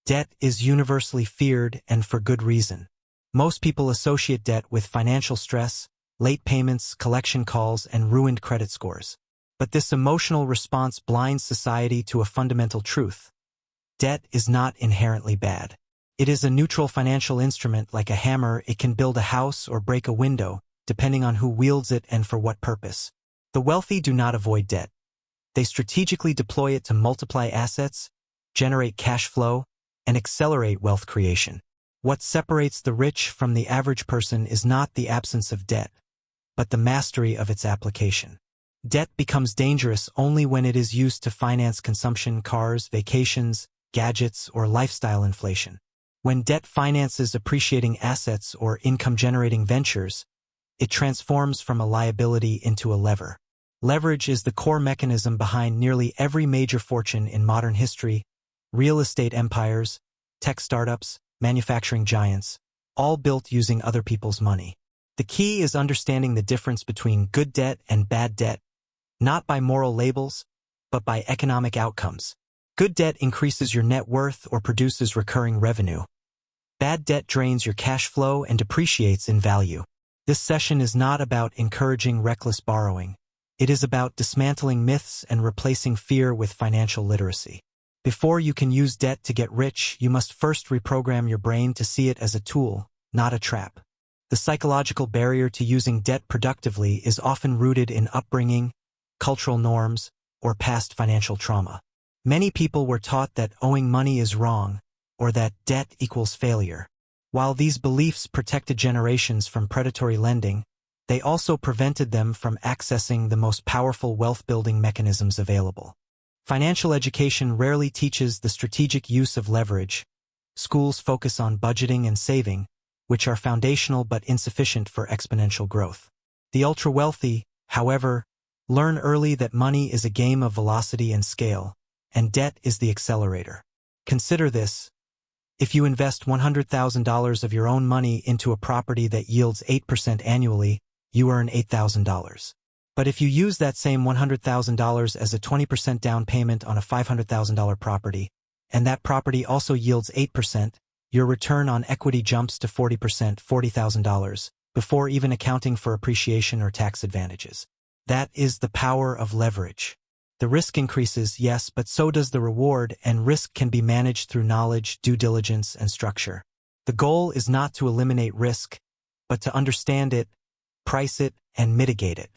Debt is universally feared, and for good reason. Most people associate debt with financial stress, late payments, collection calls, and ruined credit scores. But this emotional response blinds society to a fundamental truth. Debt is not inherently bad. It is a neutral financial instrument. Like a hammer, it can build a house or break a window, depending on who wields it and for what purpose. The wealthy do not avoid debt. They strategically deploy it to multiply assets, generate cash flow, and accelerate wealth creation. What separates the rich from the average person is not the absence of debt, but the mastery of its application. Debt becomes dangerous only when it is used to finance consumption, cars, vacations, gadgets, or lifestyle inflation. When debt finances appreciating assets or income-generating ventures, it transforms from a liability into a lever. Leverage is the core mechanism behind nearly every major fortune in modern history: real estate empires, tech startups, manufacturing giants, all built using other people's money. The key is understanding the difference between good debt and bad debt, not by moral labels, but by economic outcomes. Good debt increases your net worth or produces recurring revenue. Bad debt drains your cash flow and depreciates in value. This session is not about encouraging reckless borrowing. It is about dismantling myths and replacing fear with financial literacy. Before you can use debt to get rich, you must first reprogram your brain to see it as a tool, not a trap. The psychological barrier to using debt productively is often rooted in upbringing, cultural norms, or past financial trauma. Many people were taught that owing money is wrong, or that debt equals failure. While these beliefs protected generations from predatory lending, they also prevented them from accessing the most powerful wealth-building mechanisms available. Financial education rarely teaches the strategic use of leverage. Schools focus on budgeting and saving, which are foundational but insufficient for exponential growth. The ultra-wealthy, however, learn early that money is a game of velocity and scale, and debt is the accelerator. Consider this. If you invest $100,000 of your own money into a property that yields 8% annually, you earn $8,000. But if you use that same $100,000 as a 20% down payment on a $500,000 property, and that property also yields 8%, your return on equity jumps to 40%, $40,000, before even accounting for appreciation or tax advantages. That is the power of leverage. The risk increases, yes, but so does the reward, and risk can be managed through knowledge, due diligence, and structure. The goal is not to eliminate risk, but to understand it, price it, and mitigate it.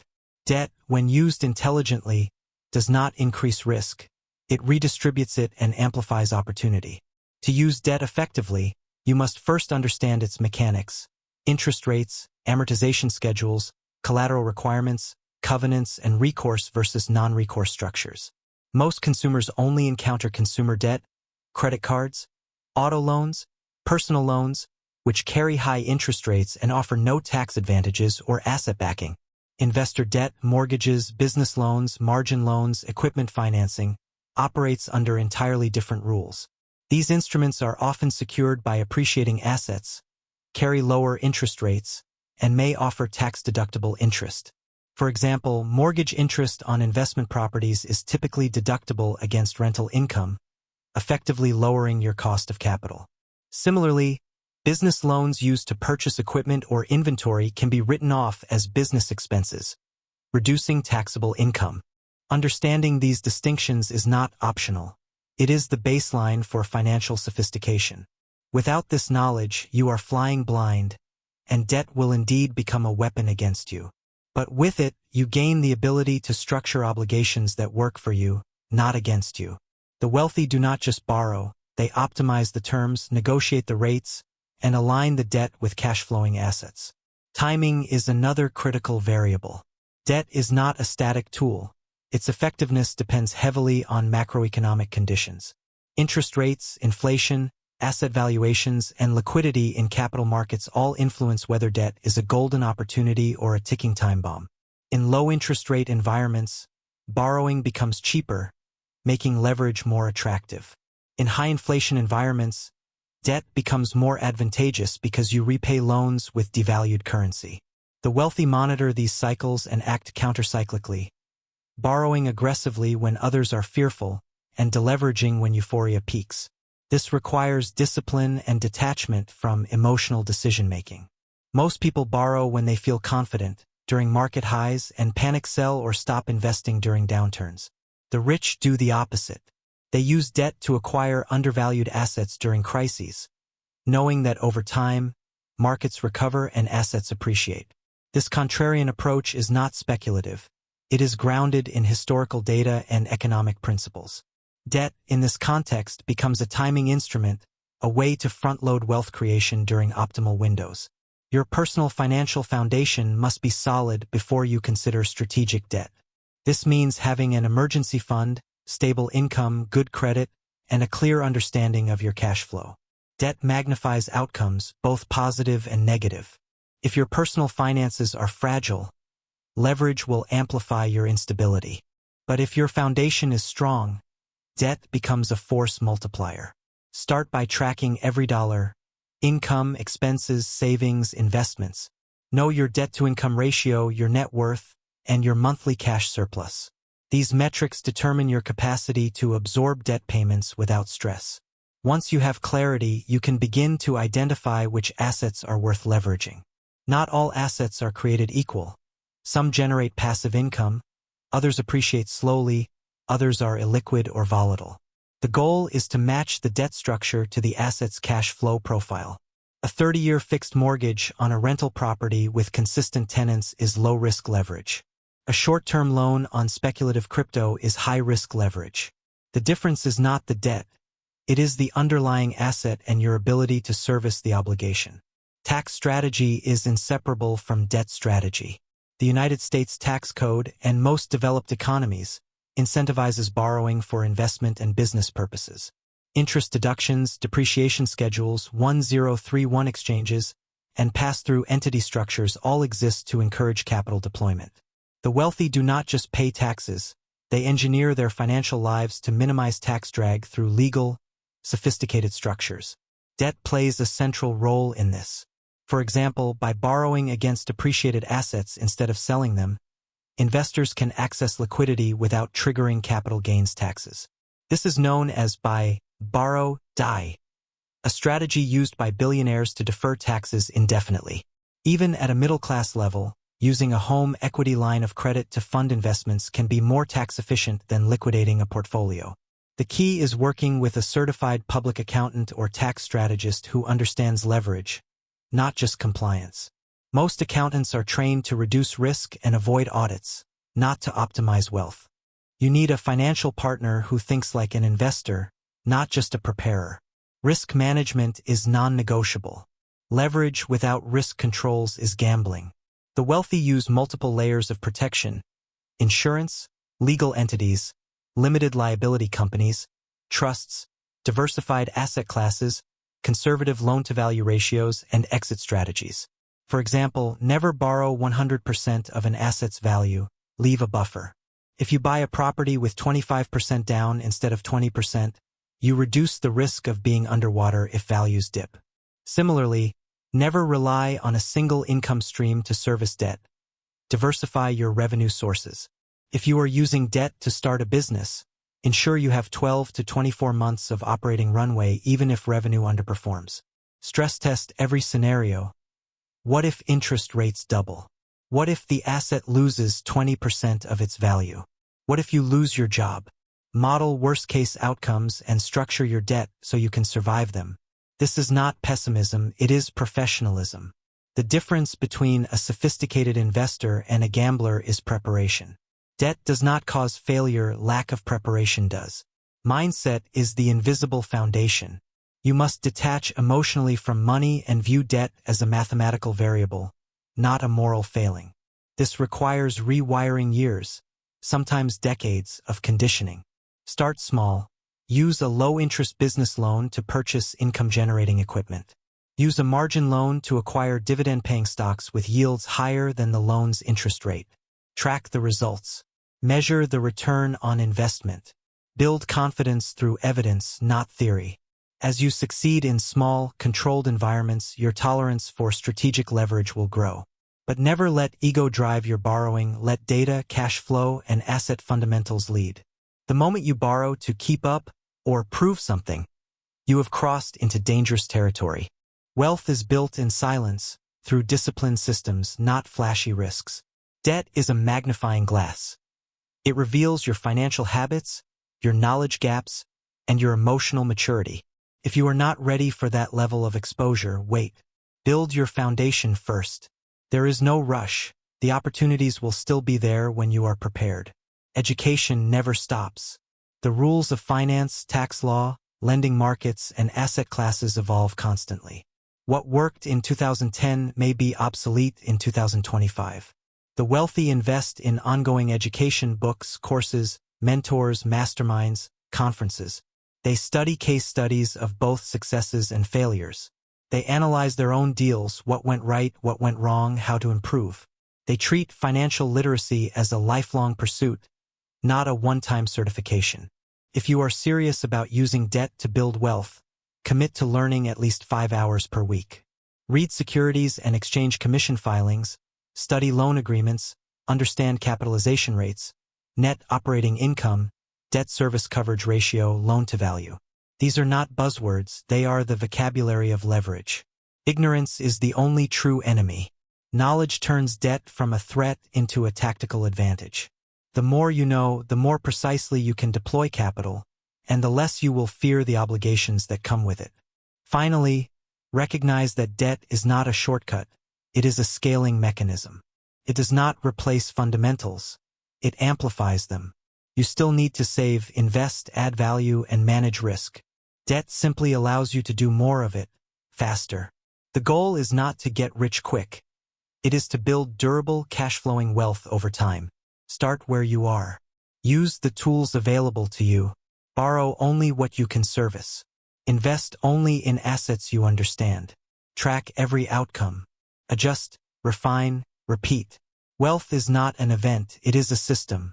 Debt, when used intelligently, does not increase risk. It redistributes it and amplifies opportunity. To use debt effectively, you must first understand its mechanics: interest rates, amortization schedules, collateral requirements, covenants, and recourse versus non-recourse structures. Most consumers only encounter consumer debt, credit cards, auto loans, personal loans, which carry high interest rates and offer no tax advantages or asset backing. Investor debt, mortgages, business loans, margin loans, equipment financing, operates under entirely different rules. These instruments are often secured by appreciating assets, carry lower interest rates, and may offer tax-deductible interest. For example, mortgage interest on investment properties is typically deductible against rental income, effectively lowering your cost of capital. Similarly, business loans used to purchase equipment or inventory can be written off as business expenses, reducing taxable income. Understanding these distinctions is not optional. It is the baseline for financial sophistication. Without this knowledge, you are flying blind, and debt will indeed become a weapon against you. But with it, you gain the ability to structure obligations that work for you, not against you. The wealthy do not just borrow, they optimize the terms, negotiate the rates, and align the debt with cash-flowing assets. Timing is another critical variable. Debt is not a static tool. Its effectiveness depends heavily on macroeconomic conditions. Interest rates, inflation, asset valuations, and liquidity in capital markets all influence whether debt is a golden opportunity or a ticking time bomb. In low-interest rate environments, borrowing becomes cheaper, making leverage more attractive. In high-inflation environments, debt becomes more advantageous because you repay loans with devalued currency. The wealthy monitor these cycles and act countercyclically, borrowing aggressively when others are fearful, and deleveraging when euphoria peaks. This requires discipline and detachment from emotional decision-making. Most people borrow when they feel confident, during market highs, and panic sell or stop investing during downturns. The rich do the opposite. They use debt to acquire undervalued assets during crises, knowing that over time, markets recover and assets appreciate. This contrarian approach is not speculative. It is grounded in historical data and economic principles. Debt, in this context, becomes a timing instrument, a way to front-load wealth creation during optimal windows. Your personal financial foundation must be solid before you consider strategic debt. This means having an emergency fund, stable income, good credit, and a clear understanding of your cash flow. Debt magnifies outcomes, both positive and negative. If your personal finances are fragile, leverage will amplify your instability. But if your foundation is strong, debt becomes a force multiplier. Start by tracking every dollar, income, expenses, savings, investments. Know your debt-to-income ratio, your net worth, and your monthly cash surplus. These metrics determine your capacity to absorb debt payments without stress. Once you have clarity, you can begin to identify which assets are worth leveraging. Not all assets are created equal. Some generate passive income, others appreciate slowly, others are illiquid or volatile. The goal is to match the debt structure to the asset's cash flow profile. A 30-year fixed mortgage on a rental property with consistent tenants is low-risk leverage. A short-term loan on speculative crypto is high-risk leverage. The difference is not the debt. It is the underlying asset and your ability to service the obligation. Tax strategy is inseparable from debt strategy. The United States tax code and most developed economies incentivizes borrowing for investment and business purposes. Interest deductions, depreciation schedules, 1031 exchanges, and pass-through entity structures all exist to encourage capital deployment. The wealthy do not just pay taxes, they engineer their financial lives to minimize tax drag through legal, sophisticated structures. Debt plays a central role in this. For example, by borrowing against depreciated assets instead of selling them, investors can access liquidity without triggering capital gains taxes. This is known as buy, borrow, die, a strategy used by billionaires to defer taxes indefinitely. Even at a middle-class level, using a home equity line of credit to fund investments can be more tax-efficient than liquidating a portfolio. The key is working with a certified public accountant or tax strategist who understands leverage, not just compliance. Most accountants are trained to reduce risk and avoid audits, not to optimize wealth. You need a financial partner who thinks like an investor, not just a preparer. Risk management is non-negotiable. Leverage without risk controls is gambling. The wealthy use multiple layers of protection: insurance, legal entities, limited liability companies, trusts, diversified asset classes, conservative loan-to-value ratios, and exit strategies. For example, never borrow 100% of an asset's value, leave a buffer. If you buy a property with 25% down instead of 20%, you reduce the risk of being underwater if values dip. Similarly, never rely on a single income stream to service debt. Diversify your revenue sources. If you are using debt to start a business, ensure you have 12 to 24 months of operating runway even if revenue underperforms. Stress test every scenario. What if interest rates double? What if the asset loses 20% of its value? What if you lose your job? Model worst-case outcomes and structure your debt so you can survive them. This is not pessimism, it is professionalism. The difference between a sophisticated investor and a gambler is preparation. Debt does not cause failure, lack of preparation does. Mindset is the invisible foundation. You must detach emotionally from money and view debt as a mathematical variable, not a moral failing. This requires rewiring years, sometimes decades, of conditioning. Start small. Use a low-interest business loan to purchase income-generating equipment. Use a margin loan to acquire dividend-paying stocks with yields higher than the loan's interest rate. Track the results. Measure the return on investment. Build confidence through evidence, not theory. As you succeed in small, controlled environments, your tolerance for strategic leverage will grow. But never let ego drive your borrowing, let data, cash flow, and asset fundamentals lead. The moment you borrow to keep up or prove something, You have crossed into dangerous territory. Wealth is built in silence, through disciplined systems, not flashy risks. Debt is a magnifying glass. It reveals your financial habits, your knowledge gaps, and your emotional maturity. If you are not ready for that level of exposure, wait. Build your foundation first. There is no rush. The opportunities will still be there when you are prepared. Education never stops. The rules of finance, tax law, lending markets, and asset classes evolve constantly. What worked in 2010 may be obsolete in 2025. The wealthy invest in ongoing education, books, courses, mentors, masterminds, conferences. They study case studies of both successes and failures. They analyze their own deals, what went right, what went wrong, how to improve. They treat financial literacy as a lifelong pursuit, not a one-time certification. If you are serious about using debt to build wealth, commit to learning at least 5 hours per week. Read securities and exchange commission filings, study loan agreements, understand capitalization rates, net operating income, debt service coverage ratio, loan-to-value. These are not buzzwords, they are the vocabulary of leverage. Ignorance is the only true enemy. Knowledge turns debt from a threat into a tactical advantage. The more you know, the more precisely you can deploy capital, and the less you will fear the obligations that come with it. Finally, recognize that debt is not a shortcut, it is a scaling mechanism. It does not replace fundamentals, it amplifies them. You still need to save, invest, add value, and manage risk. Debt simply allows you to do more of it, faster. The goal is not to get rich quick. It is to build durable, cash-flowing wealth over time. Start where you are. Use the tools available to you. Borrow only what you can service. Invest only in assets you understand. Track every outcome. Adjust, refine, repeat. Wealth is not an event, it is a system.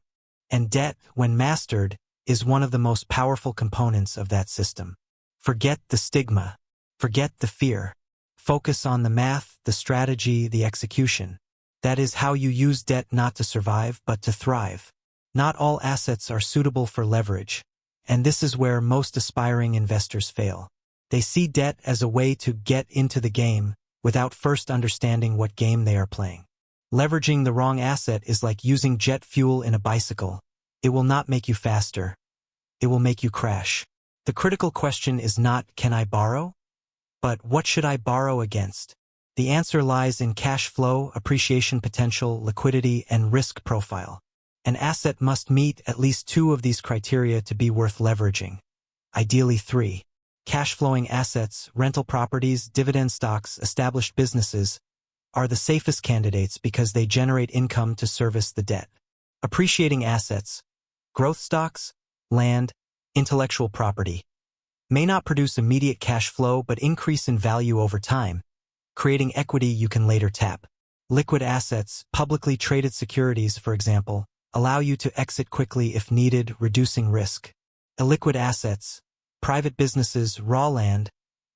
And debt, when mastered, is one of the most powerful components of that system. Forget the stigma. Forget the fear. Focus on the math, the strategy, the execution. That is how you use debt not to survive, but to thrive. Not all assets are suitable for leverage, and this is where most aspiring investors fail. They see debt as a way to get into the game without first understanding what game they are playing. Leveraging the wrong asset is like using jet fuel in a bicycle. It will not make you faster. It will make you crash. The critical question is not, can I borrow? But what should I borrow against? The answer lies in cash flow, appreciation potential, liquidity, and risk profile. An asset must meet at least 2 of these criteria to be worth leveraging. Ideally 3. Cash-flowing assets, rental properties, dividend stocks, established businesses are the safest candidates because they generate income to service the debt. Appreciating assets, growth stocks, land, intellectual property, may not produce immediate cash flow but increase in value over time, creating equity you can later tap. Liquid assets, publicly traded securities, for example, allow you to exit quickly if needed, reducing risk. Illiquid assets, private businesses, raw land,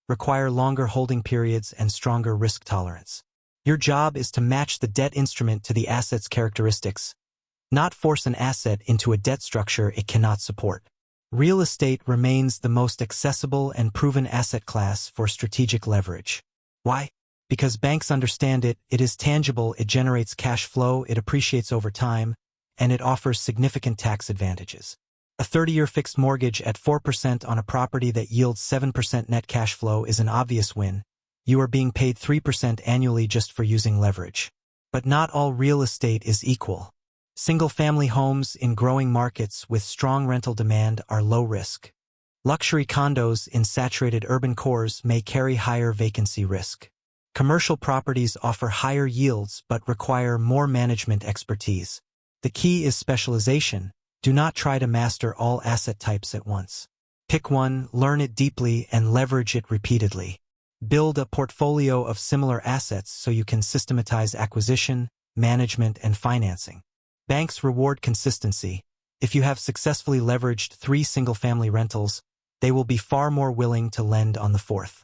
require longer holding periods and stronger risk tolerance. Your job is to match the debt instrument to the asset's characteristics, not force an asset into a debt structure it cannot support. Real estate remains the most accessible and proven asset class for strategic leverage. Why? Because banks understand it, it is tangible, it generates cash flow, it appreciates over time, and it offers significant tax advantages. A 30-year fixed mortgage at 4% on a property that yields 7% net cash flow is an obvious win. You are being paid 3% annually just for using leverage. But not all real estate is equal. Single-family homes in growing markets with strong rental demand are low risk. Luxury condos in saturated urban cores may carry higher vacancy risk. Commercial properties offer higher yields but require more management expertise. The key is specialization. Do not try to master all asset types at once. Pick one, learn it deeply, and leverage it repeatedly. Build a portfolio of similar assets so you can systematize acquisition, management, and financing. Banks reward consistency. If you have successfully leveraged 3 single-family rentals, they will be far more willing to lend on the 4th.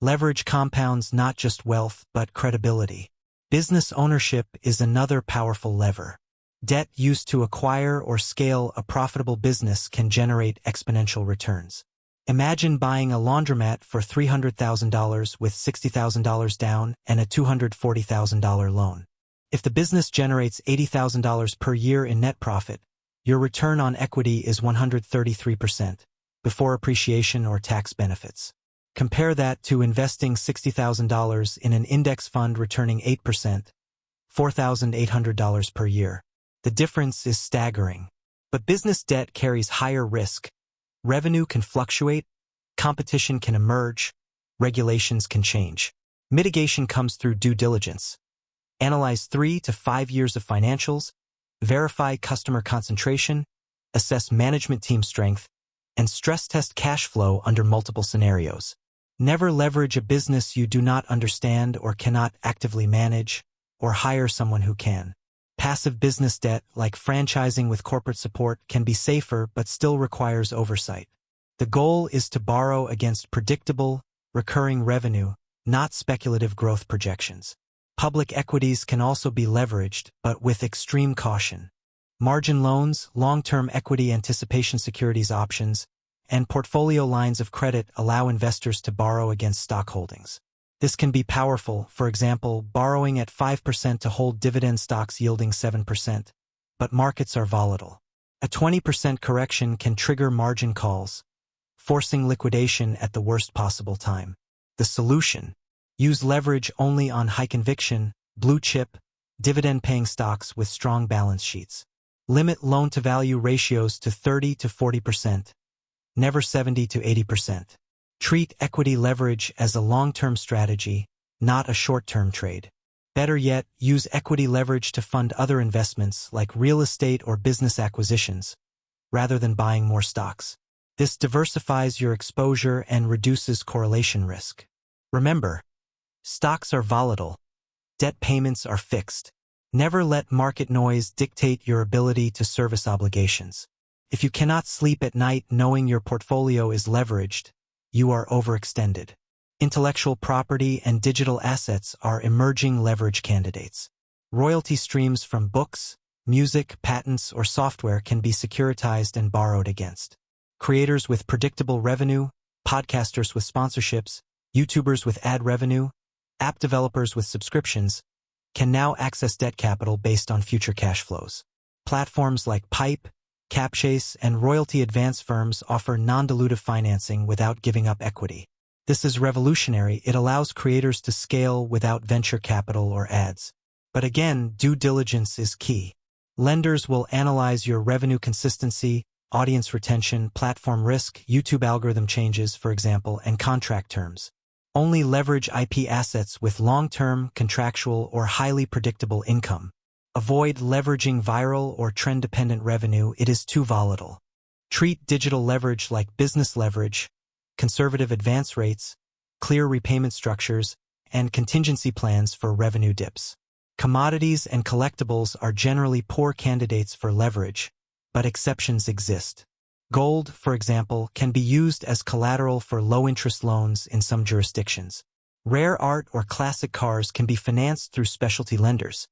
Leverage compounds not just wealth, but credibility. Business ownership is another powerful lever. Debt used to acquire or scale a profitable business can generate exponential returns. Imagine buying a laundromat for $300,000 with $60,000 down and a $240,000 loan. If the business generates $80,000 per year in net profit, your return on equity is 133%, before appreciation or tax benefits. Compare that to investing $60,000 in an index fund returning 8%, $4,800 per year. The difference is staggering. But business debt carries higher risk. Revenue can fluctuate, competition can emerge, regulations can change. Mitigation comes through due diligence. Analyze 3 to 5 years of financials, verify customer concentration, assess management team strength, and stress test cash flow under multiple scenarios. Never leverage a business you do not understand or cannot actively manage, or hire someone who can. Passive business debt, like franchising with corporate support, can be safer but still requires oversight. The goal is to borrow against predictable, recurring revenue, not speculative growth projections. Public equities can also be leveraged, but with extreme caution. Margin loans, long-term equity anticipation securities options, and portfolio lines of credit allow investors to borrow against stock holdings. This can be powerful, for example, borrowing at 5% to hold dividend stocks yielding 7%, but markets are volatile. A 20% correction can trigger margin calls, forcing liquidation at the worst possible time. The solution: use leverage only on high-conviction, blue-chip, dividend-paying stocks with strong balance sheets. Limit loan-to-value ratios to 30 to 40%, never 70 to 80%. Treat equity leverage as a long-term strategy, not a short-term trade. Better yet, use equity leverage to fund other investments like real estate or business acquisitions, rather than buying more stocks. This diversifies your exposure and reduces correlation risk. Remember, stocks are volatile. Debt payments are fixed. Never let market noise dictate your ability to service obligations. If you cannot sleep at night knowing your portfolio is leveraged, you are overextended. Intellectual property and digital assets are emerging leverage candidates. Royalty streams from books, music, patents, or software can be securitized and borrowed against. Creators with predictable revenue, podcasters with sponsorships, YouTubers with ad revenue, app developers with subscriptions, can now access debt capital based on future cash flows. Platforms like Pipe, Capchase, and royalty advance firms offer non-dilutive financing without giving up equity. This is revolutionary. It allows creators to scale without venture capital or ads. But again, due diligence is key. Lenders will analyze your revenue consistency, audience retention, platform risk, YouTube algorithm changes, for example, and contract terms. Only leverage IP assets with long-term, contractual, or highly predictable income. Avoid leveraging viral or trend-dependent revenue. It is too volatile. Treat digital leverage like business leverage, conservative advance rates, clear repayment structures, and contingency plans for revenue dips. Commodities and collectibles are generally poor candidates for leverage, but exceptions exist. Gold, for example, can be used as collateral for low-interest loans in some jurisdictions. Rare art or classic cars can be financed through specialty lenders.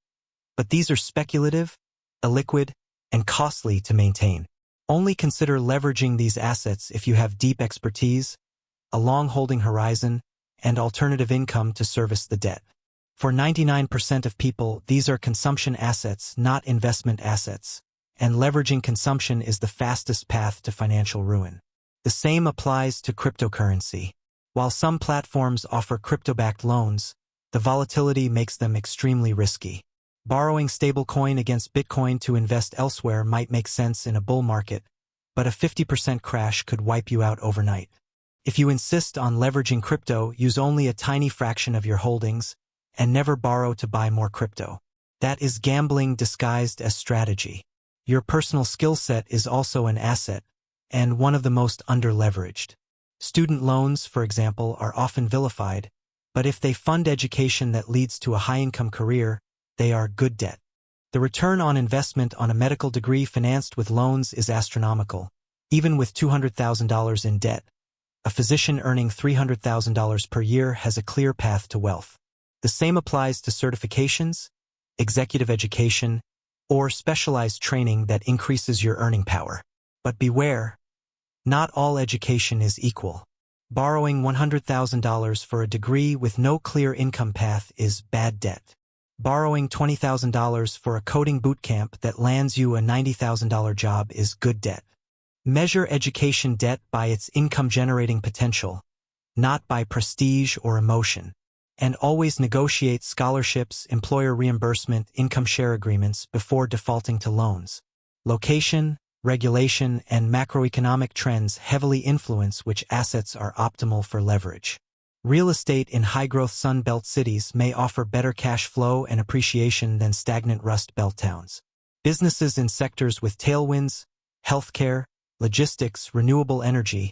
But these are speculative, illiquid, and costly to maintain. Only consider leveraging these assets if you have deep expertise, a long holding horizon, and alternative income to service the debt. For 99% of people, these are consumption assets, not investment assets, and leveraging consumption is the fastest path to financial ruin. The same applies to cryptocurrency. While some platforms offer crypto-backed loans, the volatility makes them extremely risky. Borrowing stablecoin against Bitcoin to invest elsewhere might make sense in a bull market, but a 50% crash could wipe you out overnight. If you insist on leveraging crypto, use only a tiny fraction of your holdings and never borrow to buy more crypto. That is gambling disguised as strategy. Your personal skill set is also an asset, and one of the most under-leveraged. Student loans, for example, are often vilified, but if they fund education that leads to a high-income career, they are good debt. The return on investment on a medical degree financed with loans is astronomical. Even with $200,000 in debt, a physician earning $300,000 per year has a clear path to wealth. The same applies to certifications, executive education, or specialized training that increases your earning power. But beware, Not all education is equal. Borrowing $100,000 for a degree with no clear income path is bad debt. Borrowing $20,000 for a coding bootcamp that lands you a $90,000 job is good debt. Measure education debt by its income-generating potential, not by prestige or emotion. And always negotiate scholarships, employer reimbursement, income share agreements before defaulting to loans. Location, regulation, and macroeconomic trends heavily influence which assets are optimal for leverage. Real estate in high-growth Sun Belt cities may offer better cash flow and appreciation than stagnant Rust Belt towns. Businesses in sectors with tailwinds, healthcare, logistics, renewable energy,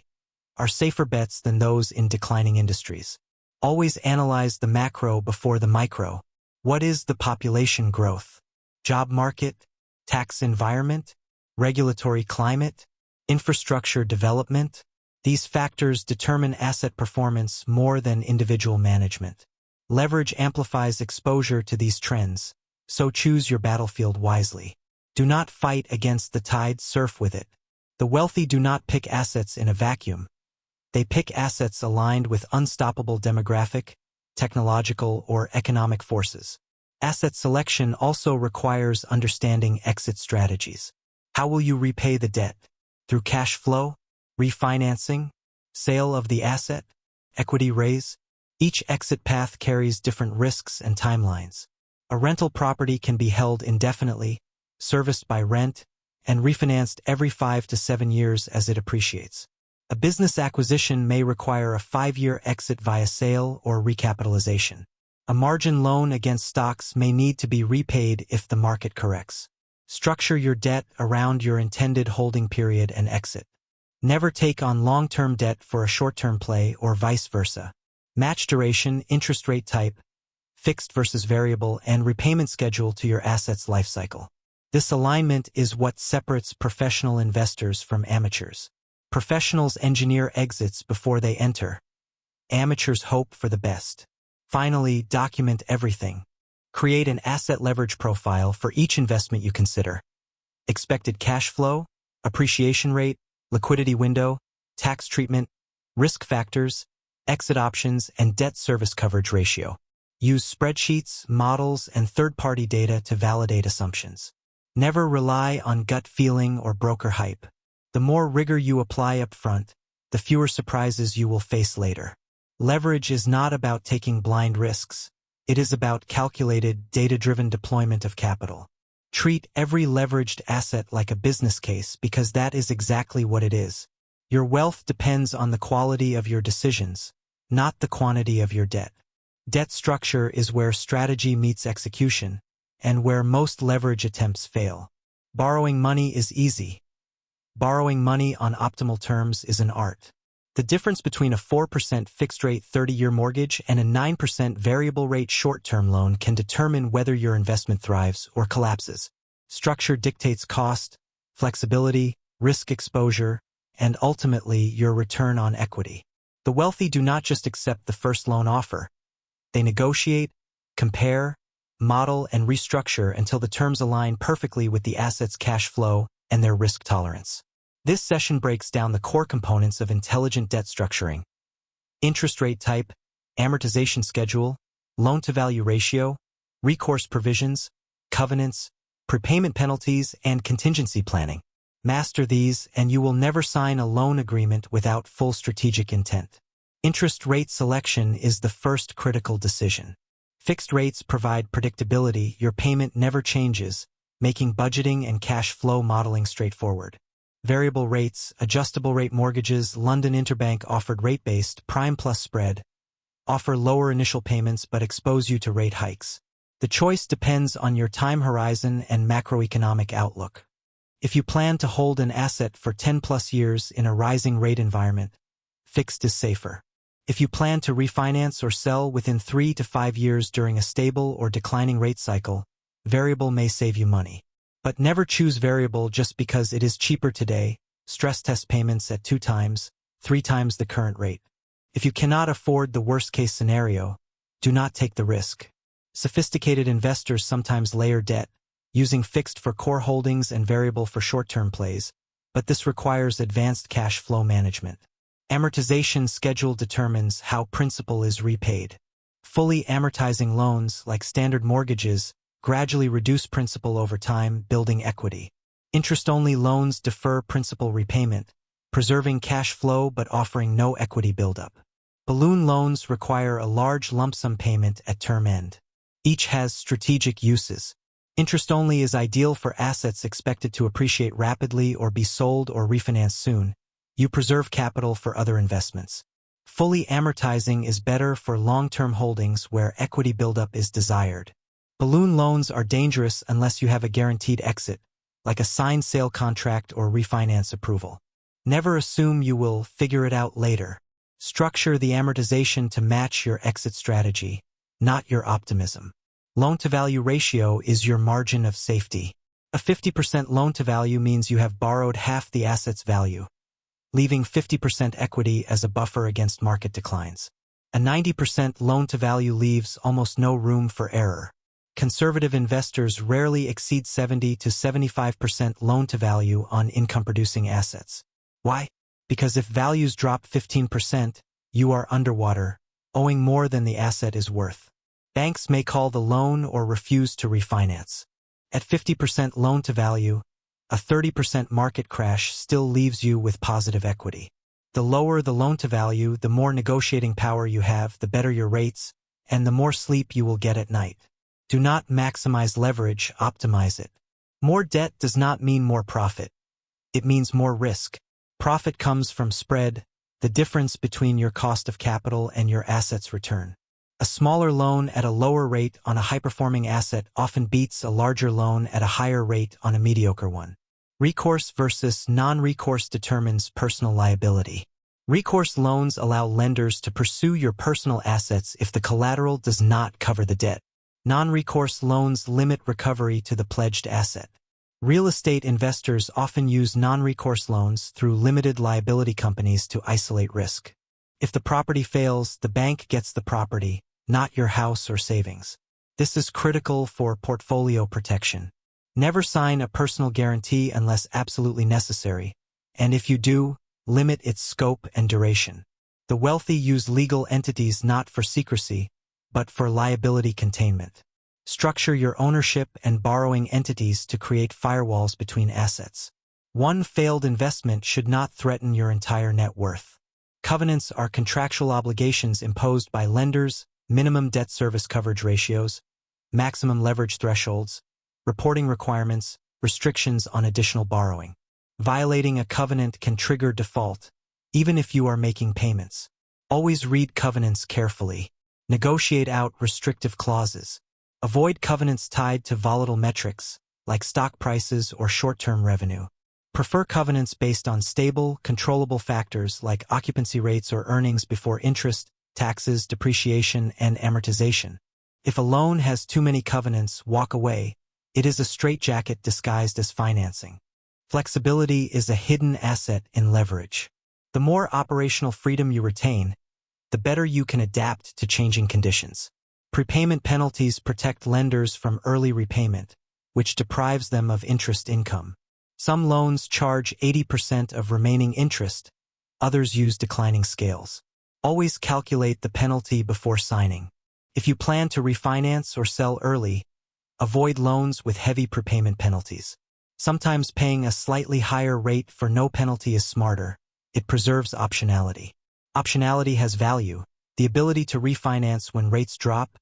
are safer bets than those in declining industries. Always analyze the macro before the micro. What is the population growth? Job market? Tax environment? Regulatory climate? Infrastructure development? These factors determine asset performance more than individual management. Leverage amplifies exposure to these trends, so choose your battlefield wisely. Do not fight against the tide, surf with it. The wealthy do not pick assets in a vacuum. They pick assets aligned with unstoppable demographic, technological, or economic forces. Asset selection also requires understanding exit strategies. How will you repay the debt? Through cash flow, refinancing, sale of the asset, equity raise? Each exit path carries different risks and timelines. A rental property can be held indefinitely, serviced by rent, and refinanced every 5 to 7 years as it appreciates. A business acquisition may require a 5-year exit via sale or recapitalization. A margin loan against stocks may need to be repaid if the market corrects. Structure your debt around your intended holding period and exit. Never take on long-term debt for a short-term play or vice versa. Match duration, interest rate type, fixed versus variable, and repayment schedule to your asset's life cycle. This alignment is what separates professional investors from amateurs. Professionals engineer exits before they enter. Amateurs hope for the best. Finally, document everything. Create an asset leverage profile for each investment you consider. Expected cash flow, appreciation rate, liquidity window, tax treatment, risk factors, exit options, and debt service coverage ratio. Use spreadsheets, models, and third-party data to validate assumptions. Never rely on gut feeling or broker hype. The more rigor you apply up front, the fewer surprises you will face later. Leverage is not about taking blind risks. It is about calculated, data-driven deployment of capital. Treat every leveraged asset like a business case because that is exactly what it is. Your wealth depends on the quality of your decisions, not the quantity of your debt. Debt structure is where strategy meets execution, and where most leverage attempts fail. Borrowing money is easy. Borrowing money on optimal terms is an art. The difference between a 4% fixed-rate 30-year mortgage and a 9% variable-rate short-term loan can determine whether your investment thrives or collapses. Structure dictates cost, flexibility, risk exposure, and ultimately your return on equity. The wealthy do not just accept the first loan offer. They negotiate, compare, model, and restructure until the terms align perfectly with the asset's cash flow and their risk tolerance. This session breaks down the core components of intelligent debt structuring: interest rate type, amortization schedule, loan-to-value ratio, recourse provisions, covenants, prepayment penalties, and contingency planning. Master these, and you will never sign a loan agreement without full strategic intent. Interest rate selection is the first critical decision. Fixed rates provide predictability, your payment never changes, making budgeting and cash flow modeling straightforward. Variable rates, adjustable rate mortgages, London Interbank offered rate-based, prime plus spread, offer lower initial payments but expose you to rate hikes. The choice depends on your time horizon and macroeconomic outlook. If you plan to hold an asset for 10+ years in a rising rate environment, fixed is safer. If you plan to refinance or sell within 3 to 5 years during a stable or declining rate cycle, variable may save you money. But never choose variable just because it is cheaper today. Stress test payments at 2 times, 3 times the current rate. If you cannot afford the worst-case scenario, do not take the risk. Sophisticated investors sometimes layer debt, using fixed for core holdings and variable for short-term plays, but this requires advanced cash flow management. Amortization schedule determines how principal is repaid. Fully amortizing loans, like standard mortgages, gradually reduce principal over time, building equity. Interest-only loans defer principal repayment, preserving cash flow but offering no equity buildup. Balloon loans require a large lump sum payment at term end. Each has strategic uses. Interest-only is ideal for assets expected to appreciate rapidly or be sold or refinanced soon. You preserve capital for other investments. Fully amortizing is better for long-term holdings where equity buildup is desired. Balloon loans are dangerous unless you have a guaranteed exit, like a signed sale contract or refinance approval. Never assume you will figure it out later. Structure the amortization to match your exit strategy, not your optimism. Loan-to-value ratio is your margin of safety. A 50% loan-to-value means you have borrowed half the asset's value, leaving 50% equity as a buffer against market declines. A 90% loan-to-value leaves almost no room for error. Conservative investors rarely exceed 70 to 75% loan-to-value on income-producing assets. Why? Because if values drop 15%, you are underwater, owing more than the asset is worth. Banks may call the loan or refuse to refinance. At 50% loan-to-value, a 30% market crash still leaves you with positive equity. The lower the loan-to-value, the more negotiating power you have, the better your rates, and the more sleep you will get at night. Do not maximize leverage, optimize it. More debt does not mean more profit. It means more risk. Profit comes from spread, the difference between your cost of capital and your asset's return. A smaller loan at a lower rate on a high-performing asset often beats a larger loan at a higher rate on a mediocre one. Recourse versus non-recourse determines personal liability. Recourse loans allow lenders to pursue your personal assets if the collateral does not cover the debt. Non-recourse loans limit recovery to the pledged asset. Real estate investors often use non-recourse loans through limited liability companies to isolate risk. If the property fails, the bank gets the property, not your house or savings. This is critical for portfolio protection. Never sign a personal guarantee unless absolutely necessary, and if you do, limit its scope and duration. The wealthy use legal entities not for secrecy, but for liability containment. Structure your ownership and borrowing entities to create firewalls between assets. One failed investment should not threaten your entire net worth. Covenants are contractual obligations imposed by lenders, minimum debt service coverage ratios, maximum leverage thresholds, reporting requirements, restrictions on additional borrowing. Violating a covenant can trigger default, even if you are making payments. Always read covenants carefully. Negotiate out restrictive clauses. Avoid covenants tied to volatile metrics, like stock prices or short-term revenue. Prefer covenants based on stable, controllable factors like occupancy rates or earnings before interest, taxes, depreciation, and amortization. If a loan has too many covenants, walk away. It is a straitjacket disguised as financing. Flexibility is a hidden asset in leverage. The more operational freedom you retain, the better you can adapt to changing conditions. Prepayment penalties protect lenders from early repayment, which deprives them of interest income. Some loans charge 80% of remaining interest, others use declining scales. Always calculate the penalty before signing. If you plan to refinance or sell early, avoid loans with heavy prepayment penalties. Sometimes paying a slightly higher rate for no penalty is smarter. It preserves optionality. Optionality has value, the ability to refinance when rates drop,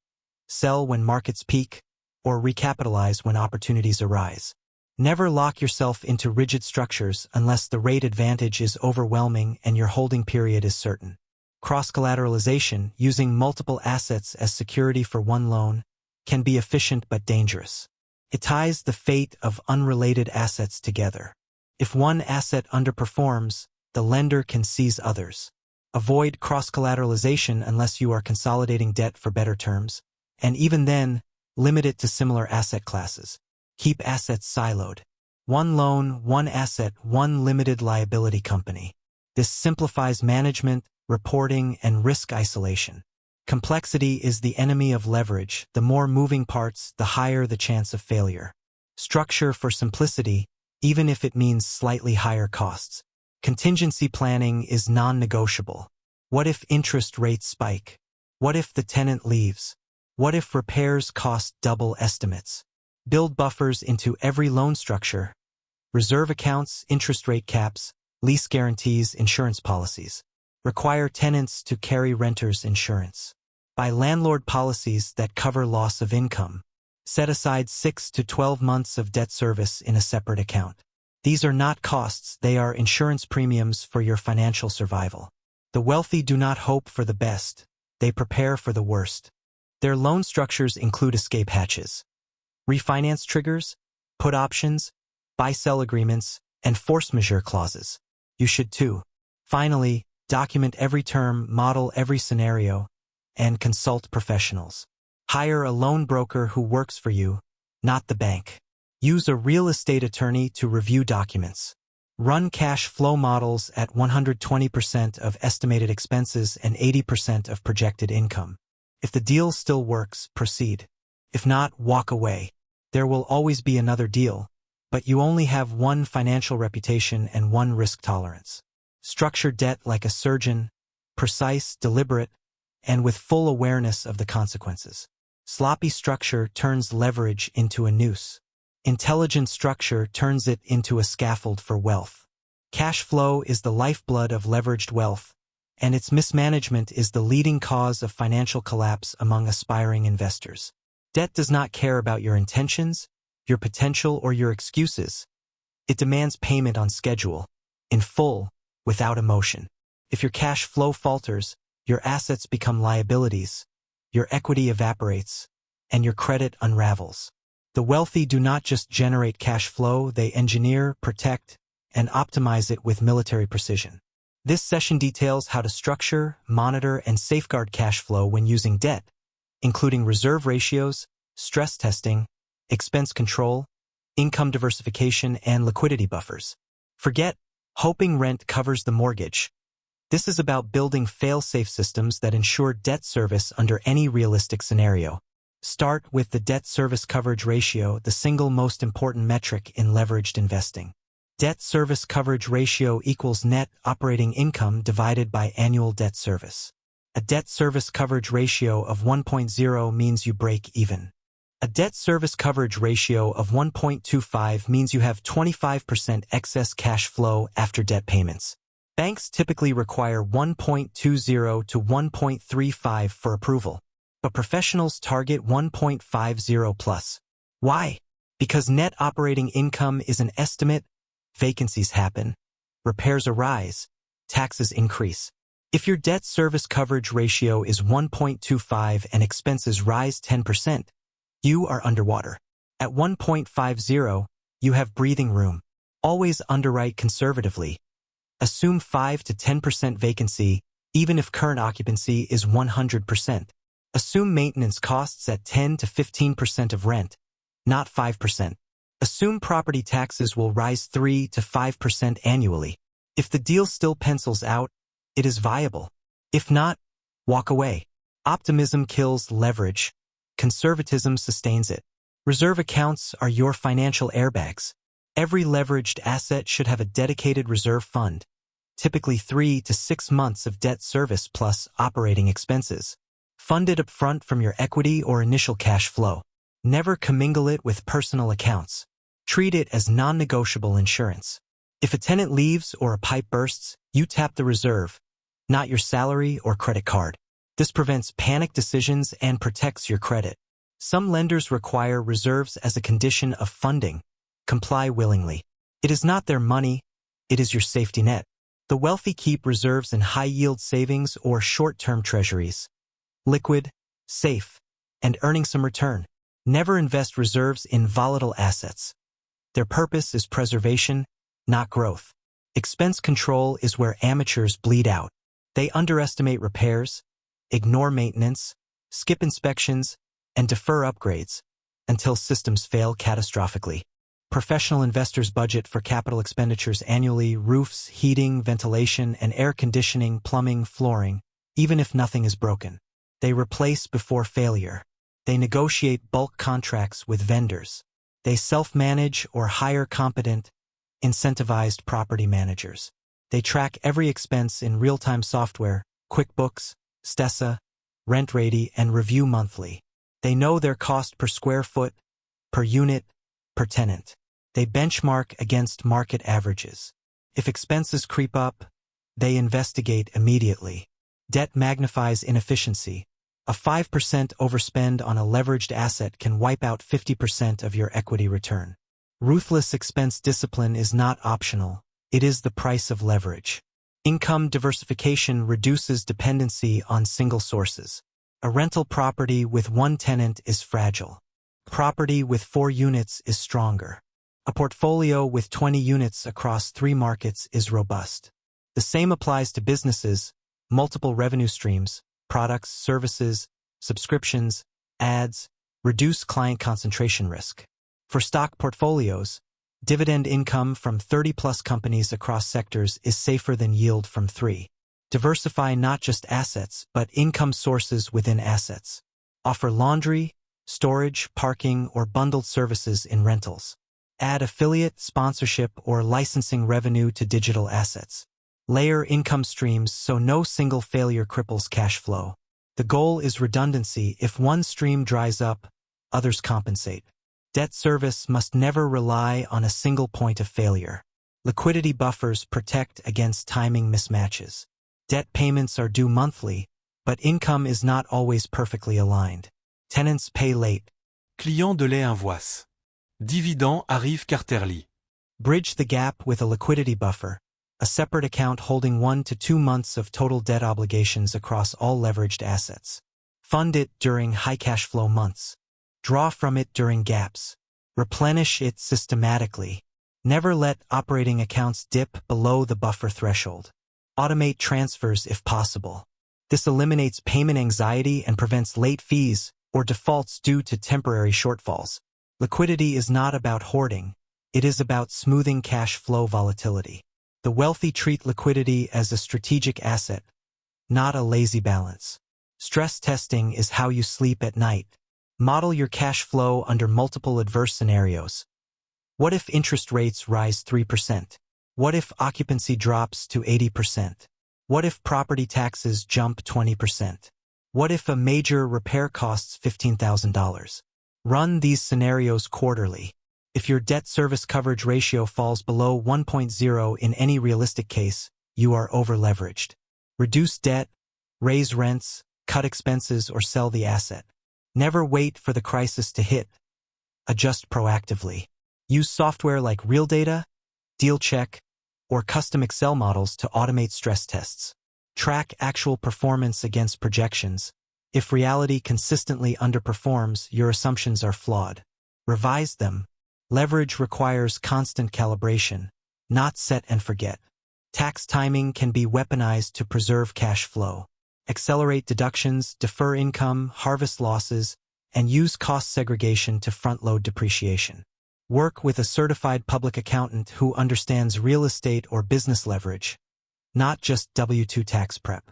sell when markets peak, or recapitalize when opportunities arise. Never lock yourself into rigid structures unless the rate advantage is overwhelming and your holding period is certain. Cross-collateralization, using multiple assets as security for one loan, can be efficient but dangerous. It ties the fate of unrelated assets together. If one asset underperforms, the lender can seize others. Avoid cross-collateralization unless you are consolidating debt for better terms, and even then, limit it to similar asset classes. Keep assets siloed. One loan, one asset, one limited liability company. This simplifies management, reporting, and risk isolation. Complexity is the enemy of leverage. The more moving parts, the higher the chance of failure. Structure for simplicity, even if it means slightly higher costs. Contingency planning is non-negotiable. What if interest rates spike? What if the tenant leaves? What if repairs cost double estimates? Build buffers into every loan structure. Reserve accounts, interest rate caps, lease guarantees, insurance policies. Require tenants to carry renters' insurance. Buy landlord policies that cover loss of income. Set aside 6 to 12 months of debt service in a separate account. These are not costs, they are insurance premiums for your financial survival. The wealthy do not hope for the best, they prepare for the worst. Their loan structures include escape hatches, refinance triggers, put options, buy-sell agreements, and force majeure clauses. You should too. Finally, document every term, model every scenario, and consult professionals. Hire a loan broker who works for you, not the bank. Use a real estate attorney to review documents. Run cash flow models at 120% of estimated expenses and 80% of projected income. If the deal still works, proceed. If not, walk away. There will always be another deal, but you only have one financial reputation and one risk tolerance. Structure debt like a surgeon, precise, deliberate, and with full awareness of the consequences. Sloppy structure turns leverage into a noose. Intelligent structure turns it into a scaffold for wealth. Cash flow is the lifeblood of leveraged wealth, and its mismanagement is the leading cause of financial collapse among aspiring investors. Debt does not care about your intentions, your potential, or your excuses. It demands payment on schedule, in full, without emotion. If your cash flow falters, your assets become liabilities, your equity evaporates, and your credit unravels. The wealthy do not just generate cash flow, they engineer, protect, and optimize it with military precision. This session details how to structure, monitor, and safeguard cash flow when using debt, including reserve ratios, stress testing, expense control, income diversification, and liquidity buffers. Forget hoping rent covers the mortgage. This is about building fail-safe systems that ensure debt service under any realistic scenario. Start with the debt service coverage ratio, the single most important metric in leveraged investing. Debt service coverage ratio equals net operating income divided by annual debt service. A debt service coverage ratio of 1.0 means you break even. A debt service coverage ratio of 1.25 means you have 25% excess cash flow after debt payments. Banks typically require 1.20 to 1.35 for approval, but professionals target 1.50 plus. Why? Because net operating income is an estimate, vacancies happen, repairs arise, taxes increase. If your debt service coverage ratio is 1.25 and expenses rise 10%, you are underwater. At 1.50, you have breathing room. Always underwrite conservatively. Assume 5 to 10% vacancy, even if current occupancy is 100%. Assume maintenance costs at 10 to 15% of rent, not 5%. Assume property taxes will rise 3 to 5% annually. If the deal still pencils out, it is viable. If not, walk away. Optimism kills leverage. Conservatism sustains it. Reserve accounts are your financial airbags. Every leveraged asset should have a dedicated reserve fund, typically 3 to 6 months of debt service plus operating expenses. Fund it upfront from your equity or initial cash flow. Never commingle it with personal accounts. Treat it as non-negotiable insurance. If a tenant leaves or a pipe bursts, you tap the reserve, not your salary or credit card. This prevents panic decisions and protects your credit. Some lenders require reserves as a condition of funding. Comply willingly. It is not their money, it is your safety net. The wealthy keep reserves in high-yield savings or short-term treasuries. Liquid, safe, and earning some return. Never invest reserves in volatile assets. Their purpose is preservation, not growth. Expense control is where amateurs bleed out. They underestimate repairs, ignore maintenance, skip inspections, and defer upgrades until systems fail catastrophically. Professional investors budget for capital expenditures annually: roofs, heating, ventilation, and air conditioning, plumbing, flooring, even if nothing is broken. They replace before failure. They negotiate bulk contracts with vendors. They self-manage or hire competent, incentivized property managers. They track every expense in real-time software, QuickBooks, Stessa, RentRady, and review monthly. They know their cost per square foot, per unit, per tenant. They benchmark against market averages. If expenses creep up, they investigate immediately. Debt magnifies inefficiency. A 5% overspend on a leveraged asset can wipe out 50% of your equity return. Ruthless expense discipline is not optional. It is the price of leverage. Income diversification reduces dependency on single sources. A rental property with one tenant is fragile. Property with 4 units is stronger. A portfolio with 20 units across 3 markets is robust. The same applies to businesses, multiple revenue streams, products, services, subscriptions, ads, reduce client concentration risk. For stock portfolios, dividend income from 30-plus companies across sectors is safer than yield from 3. Diversify not just assets, but income sources within assets. Offer laundry, storage, parking, or bundled services in rentals. Add affiliate, sponsorship, or licensing revenue to digital assets. Layer income streams so no single failure cripples cash flow. The goal is redundancy. If one stream dries up, others compensate. Debt service must never rely on a single point of failure. Liquidity buffers protect against timing mismatches. Debt payments are due monthly, but income is not always perfectly aligned. Tenants pay late. Client de lait invoice. Dividend arrive quarterly. Bridge the gap with a liquidity buffer, a separate account holding 1 to 2 months of total debt obligations across all leveraged assets. Fund it during high cash flow months. Draw from it during gaps. Replenish it systematically. Never let operating accounts dip below the buffer threshold. Automate transfers if possible. This eliminates payment anxiety and prevents late fees or defaults due to temporary shortfalls. Liquidity is not about hoarding. It is about smoothing cash flow volatility. The wealthy treat liquidity as a strategic asset, not a lazy balance. Stress testing is how you sleep at night. Model your cash flow under multiple adverse scenarios. What if interest rates rise 3%? What if occupancy drops to 80%? What if property taxes jump 20%? What if a major repair costs $15,000? Run these scenarios quarterly. If your debt service coverage ratio falls below 1.0 in any realistic case, you are over-leveraged. Reduce debt, raise rents, cut expenses, or sell the asset. Never wait for the crisis to hit. Adjust proactively. Use software like RealData, DealCheck, or custom Excel models to automate stress tests. Track actual performance against projections. If reality consistently underperforms, your assumptions are flawed. Revise them. Leverage requires constant calibration, not set and forget. Tax timing can be weaponized to preserve cash flow. Accelerate deductions, defer income, harvest losses, and use cost segregation to front-load depreciation. Work with a certified public accountant who understands real estate or business leverage, not just W-2 tax prep.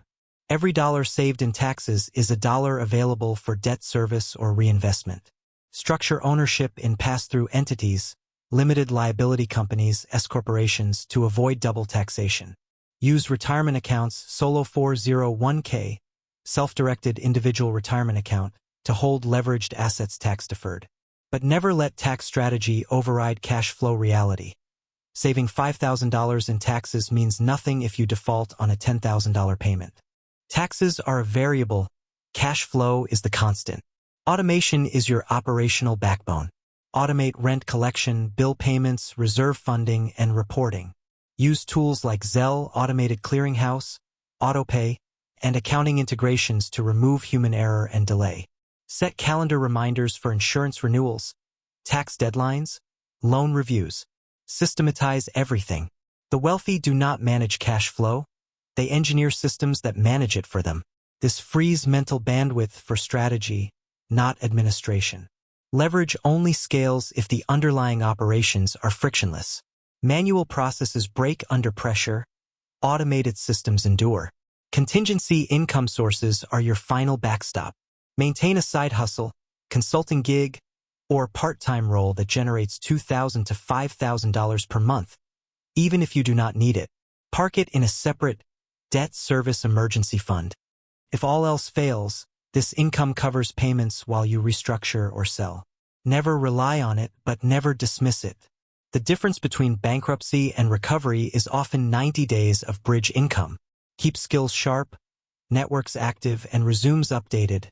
Every dollar saved in taxes is a dollar available for debt service or reinvestment. Structure ownership in pass-through entities, limited liability companies, S-corporations to avoid double taxation. Use retirement accounts, Solo 401k, self-directed individual retirement account, to hold leveraged assets tax-deferred. But never let tax strategy override cash flow reality. Saving $5,000 in taxes means nothing if you default on a $10,000 payment. Taxes are a variable. Cash flow is the constant. Automation is your operational backbone. Automate rent collection, bill payments, reserve funding, and reporting. Use tools like Zelle, Automated Clearinghouse, AutoPay, and accounting integrations to remove human error and delay. Set calendar reminders for insurance renewals, tax deadlines, loan reviews. Systematize everything. The wealthy do not manage cash flow. They engineer systems that manage it for them. This frees mental bandwidth for strategy, not administration. Leverage only scales if the underlying operations are frictionless. Manual processes break under pressure. Automated systems endure. Contingency income sources are your final backstop. Maintain a side hustle, consulting gig, or part-time role that generates $2,000 to $5,000 per month. Even if you do not need it, park it in a separate debt service emergency fund. If all else fails, this income covers payments while you restructure or sell. Never rely on it, but never dismiss it. The difference between bankruptcy and recovery is often 90 days of bridge income. Keep skills sharp, networks active, and resumes updated,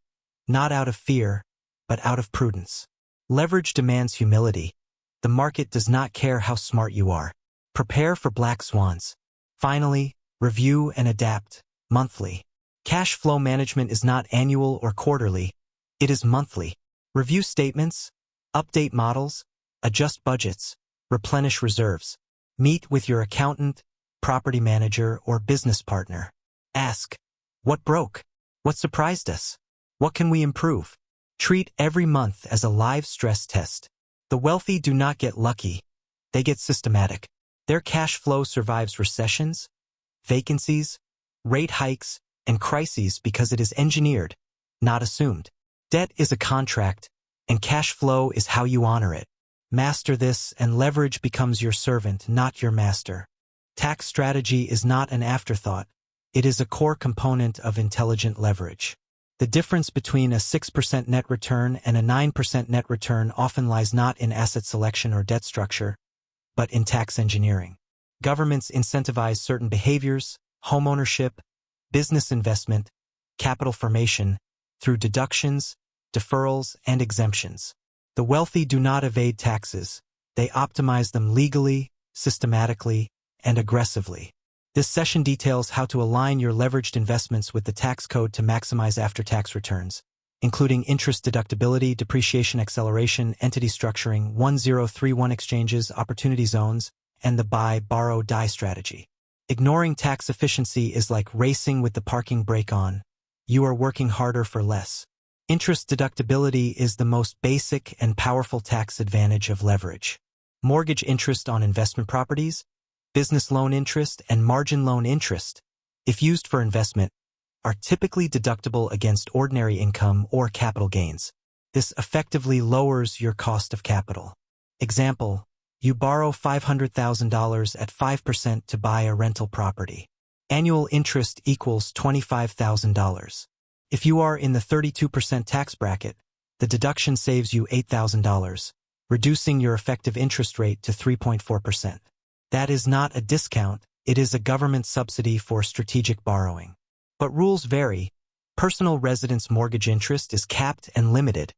not out of fear, but out of prudence. Leverage demands humility. The market does not care how smart you are. Prepare for black swans. Finally, review and adapt, monthly. Cash flow management is not annual or quarterly, it is monthly. Review statements, update models, adjust budgets, replenish reserves. Meet with your accountant, property manager, or business partner. Ask, what broke? What surprised us? What can we improve? Treat every month as a live stress test. The wealthy do not get lucky, they get systematic. Their cash flow survives recessions, vacancies, rate hikes, and crises because it is engineered, not assumed. Debt is a contract, and cash flow is how you honor it. Master this, and leverage becomes your servant, not your master. Tax strategy is not an afterthought. It is a core component of intelligent leverage. The difference between a 6% net return and a 9% net return often lies not in asset selection or debt structure, but in tax engineering. Governments incentivize certain behaviors, homeownership, business investment, capital formation, through deductions, deferrals, and exemptions. The wealthy do not evade taxes, they optimize them legally, systematically, and aggressively. This session details how to align your leveraged investments with the tax code to maximize after-tax returns, including interest deductibility, depreciation acceleration, entity structuring, 1031 exchanges, opportunity zones, and the buy, borrow, die strategy. Ignoring tax efficiency is like racing with the parking brake on. You are working harder for less. Interest deductibility is the most basic and powerful tax advantage of leverage. Mortgage interest on investment properties, business loan interest, and margin loan interest, if used for investment, are typically deductible against ordinary income or capital gains. This effectively lowers your cost of capital. Example, you borrow $500,000 at 5% to buy a rental property. Annual interest equals $25,000. If you are in the 32% tax bracket, the deduction saves you $8,000, reducing your effective interest rate to 3.4%. That is not a discount, it is a government subsidy for strategic borrowing. But rules vary. Personal residence mortgage interest is capped and limited.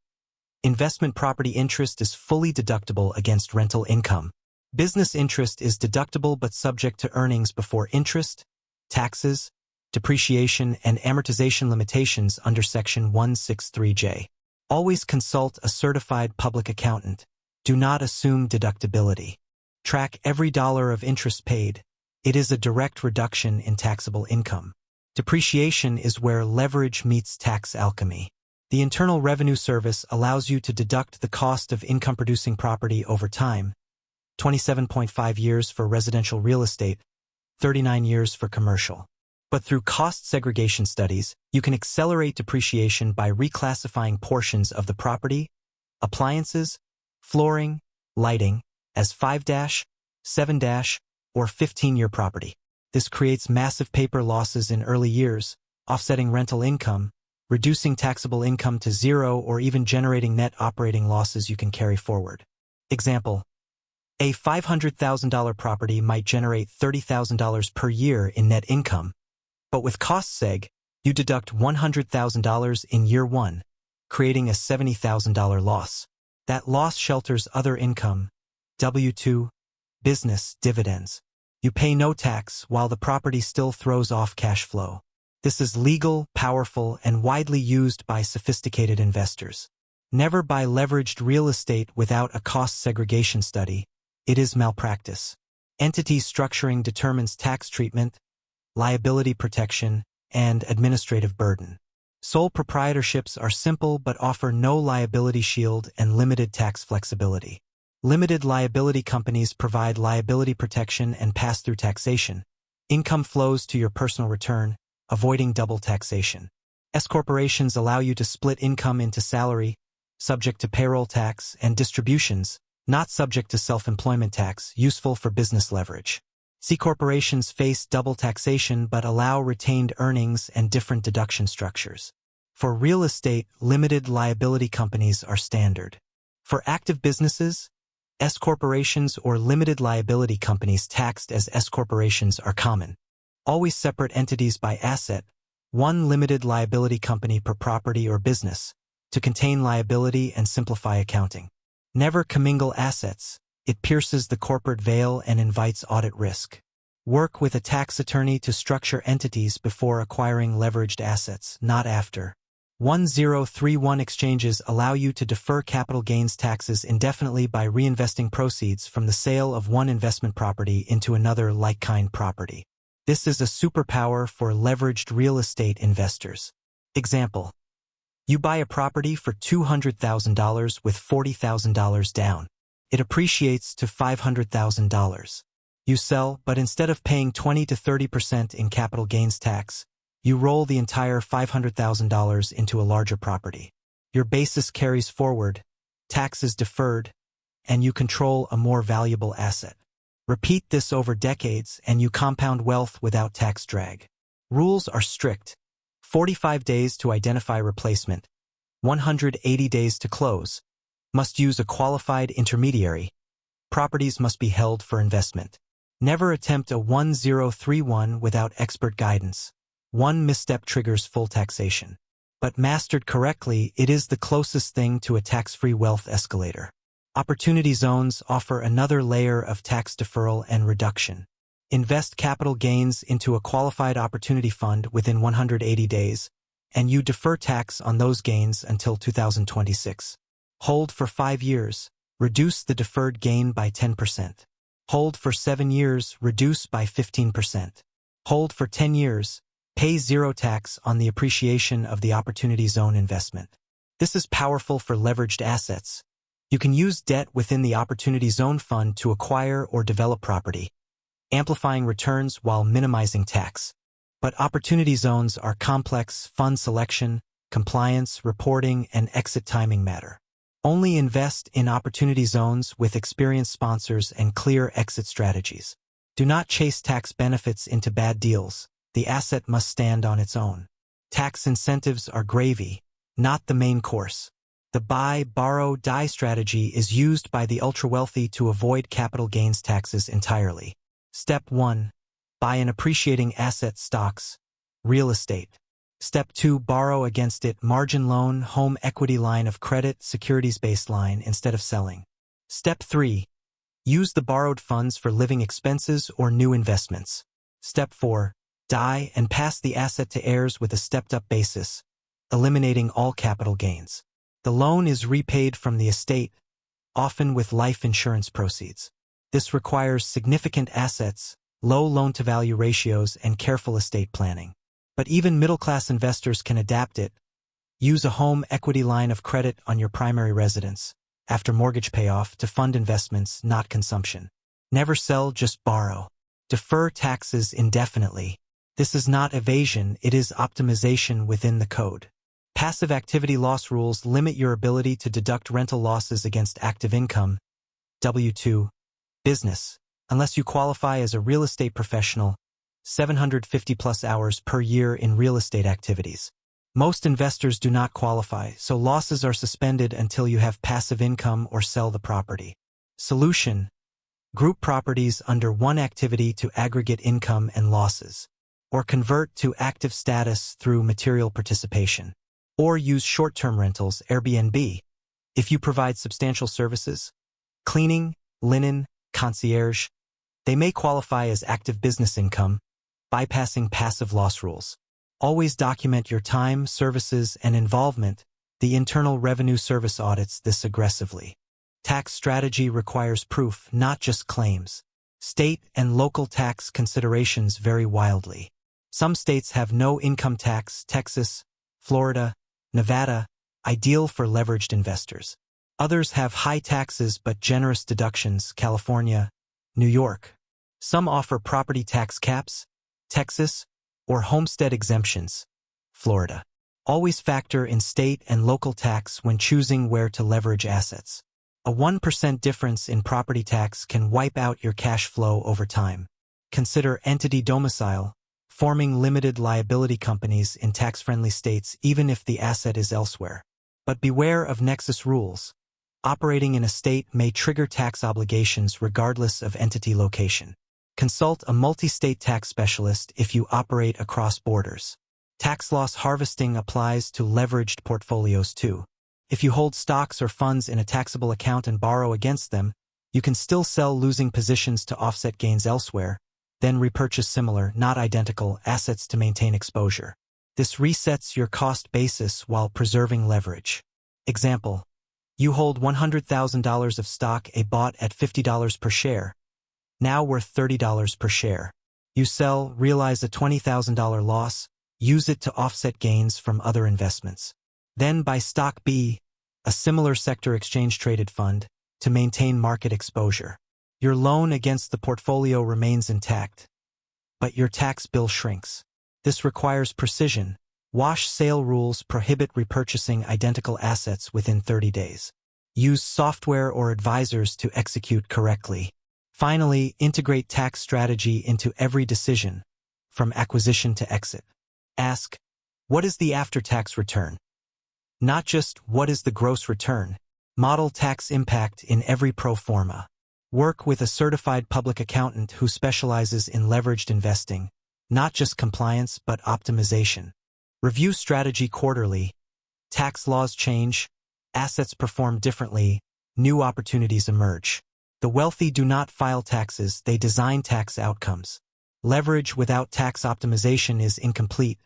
Investment property interest is fully deductible against rental income. Business interest is deductible but subject to earnings before interest, taxes, depreciation, and amortization limitations under Section 163J. Always consult a certified public accountant. Do not assume deductibility. Track every dollar of interest paid. It is a direct reduction in taxable income. Depreciation is where leverage meets tax alchemy. The Internal Revenue Service allows you to deduct the cost of income-producing property over time, 27.5 years for residential real estate, 39 years for commercial. But through cost segregation studies, you can accelerate depreciation by reclassifying portions of the property, appliances, flooring, lighting, as 5-, 7-, or 15-year property. This creates massive paper losses in early years, offsetting rental income, reducing taxable income to zero, or even generating net operating losses you can carry forward. Example, a $500,000 property might generate $30,000 per year in net income, but with cost seg, you deduct $100,000 in year one, creating a $70,000 loss. That loss shelters other income, W-2, business, dividends. You pay no tax while the property still throws off cash flow. This is legal, powerful, and widely used by sophisticated investors. Never buy leveraged real estate without a cost segregation study. It is malpractice. Entity structuring determines tax treatment, liability protection, and administrative burden. Sole proprietorships are simple but offer no liability shield and limited tax flexibility. Limited liability companies provide liability protection and pass-through taxation. Income flows to your personal return, avoiding double taxation. S-corporations allow you to split income into salary, subject to payroll tax, and distributions, not subject to self-employment tax, useful for business leverage. C corporations face double taxation but allow retained earnings and different deduction structures. For real estate, limited liability companies are standard. For active businesses, S corporations or limited liability companies taxed as S corporations are common. Always separate entities by asset, one limited liability company per property or business, to contain liability and simplify accounting. Never commingle assets. It pierces the corporate veil and invites audit risk. Work with a tax attorney to structure entities before acquiring leveraged assets, not after. 1031 exchanges allow you to defer capital gains taxes indefinitely by reinvesting proceeds from the sale of one investment property into another like-kind property. This is a superpower for leveraged real estate investors. Example: you buy a property for $200,000 with $40,000 down. It appreciates to $500,000. You sell, but instead of paying 20 to 30% in capital gains tax, you roll the entire $500,000 into a larger property. Your basis carries forward, tax is deferred, and you control a more valuable asset. Repeat this over decades and you compound wealth without tax drag. Rules are strict. 45 days to identify replacement. 180 days to close. Must use a qualified intermediary. Properties must be held for investment. Never attempt a 1031 without expert guidance. One misstep triggers full taxation. But mastered correctly, it is the closest thing to a tax-free wealth escalator. Opportunity zones offer another layer of tax deferral and reduction. Invest capital gains into a qualified opportunity fund within 180 days, and you defer tax on those gains until 2026. Hold for 5 years, reduce the deferred gain by 10%. Hold for 7 years, reduce by 15%. Hold for 10 years, pay zero tax on the appreciation of the opportunity zone investment. This is powerful for leveraged assets. You can use debt within the opportunity zone fund to acquire or develop property, amplifying returns while minimizing tax. But opportunity zones are complex. Fund selection, compliance, reporting, and exit timing matter. Only invest in opportunity zones with experienced sponsors and clear exit strategies. Do not chase tax benefits into bad deals. The asset must stand on its own. Tax incentives are gravy, not the main course. The buy, borrow, die strategy is used by the ultra-wealthy to avoid capital gains taxes entirely. Step 1. Buy an appreciating asset: stocks, real estate. Step 2. Borrow against it: margin loan, home equity line of credit, securities-based line instead of selling. Step 3. Use the borrowed funds for living expenses or new investments. Step 4. Die and pass the asset to heirs with a stepped-up basis, eliminating all capital gains. The loan is repaid from the estate, often with life insurance proceeds. This requires significant assets, low loan-to-value ratios, and careful estate planning. But even middle-class investors can adapt it. Use a home equity line of credit on your primary residence, after mortgage payoff, to fund investments, not consumption. Never sell, just borrow. Defer taxes indefinitely. This is not evasion, it is optimization within the code. Passive activity loss rules limit your ability to deduct rental losses against active income, W-2, business, unless you qualify as a real estate professional, 750+ hours per year in real estate activities. Most investors do not qualify, so losses are suspended until you have passive income or sell the property. Solution: group properties under one activity to aggregate income and losses, or convert to active status through material participation. Or use short-term rentals, Airbnb. If you provide substantial services, cleaning, linen, concierge, they may qualify as active business income, bypassing passive loss rules. Always document your time, services, and involvement. The Internal Revenue Service audits this aggressively. Tax strategy requires proof, not just claims. State and local tax considerations vary wildly. Some states have no income tax: Texas, Florida, Nevada, ideal for leveraged investors. Others have high taxes but generous deductions: California, New York. Some offer property tax caps: Texas, or homestead exemptions: Florida. Always factor in state and local tax when choosing where to leverage assets. A 1% difference in property tax can wipe out your cash flow over time. Consider entity domicile, forming limited liability companies in tax-friendly states even if the asset is elsewhere. But beware of nexus rules. Operating in a state may trigger tax obligations regardless of entity location. Consult a multi-state tax specialist if you operate across borders. Tax loss harvesting applies to leveraged portfolios too. If you hold stocks or funds in a taxable account and borrow against them, you can still sell losing positions to offset gains elsewhere, then repurchase similar, not identical, assets to maintain exposure. This resets your cost basis while preserving leverage. Example: you hold $100,000 of stock bought at $50 per share, now worth $30 per share. You sell, realize a $20,000 loss, use it to offset gains from other investments. Then buy stock B, a similar sector exchange-traded fund, to maintain market exposure. Your loan against the portfolio remains intact, but your tax bill shrinks. This requires precision. Wash sale rules prohibit repurchasing identical assets within 30 days. Use software or advisors to execute correctly. Finally, integrate tax strategy into every decision, from acquisition to exit. Ask, what is the after-tax return? Not just, what is the gross return? Model tax impact in every pro forma. Work with a certified public accountant who specializes in leveraged investing, not just compliance but optimization. Review strategy quarterly. Tax laws change, assets perform differently, new opportunities emerge. The wealthy do not file taxes, they design tax outcomes. Leverage without tax optimization is incomplete.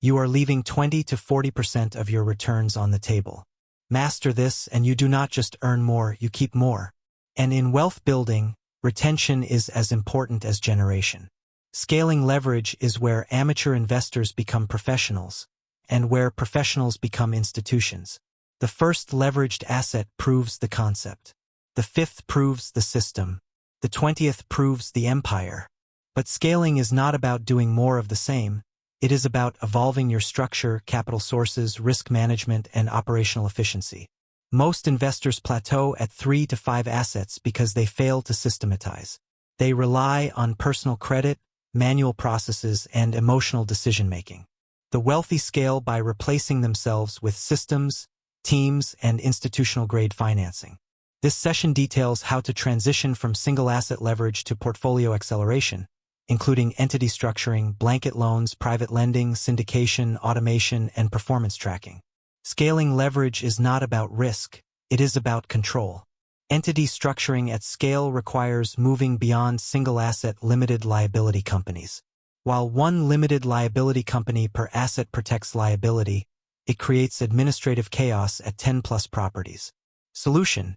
You are leaving 20 to 40% of your returns on the table. Master this and you do not just earn more, you keep more. And in wealth building, retention is as important as generation. Scaling leverage is where amateur investors become professionals, and where professionals become institutions. The first leveraged asset proves the concept. The fifth proves the system. The 20th proves the empire. But scaling is not about doing more of the same. It is about evolving your structure, capital sources, risk management, and operational efficiency. Most investors plateau at 3 to 5 assets because they fail to systematize. They rely on personal credit, manual processes, and emotional decision-making. The wealthy scale by replacing themselves with systems, teams, and institutional-grade financing. This session details how to transition from single-asset leverage to portfolio acceleration, including entity structuring, blanket loans, private lending, syndication, automation, and performance tracking. Scaling leverage is not about risk, it is about control. Entity structuring at scale requires moving beyond single-asset limited liability companies. While one limited liability company per asset protects liability, it creates administrative chaos at 10+ properties. Solution: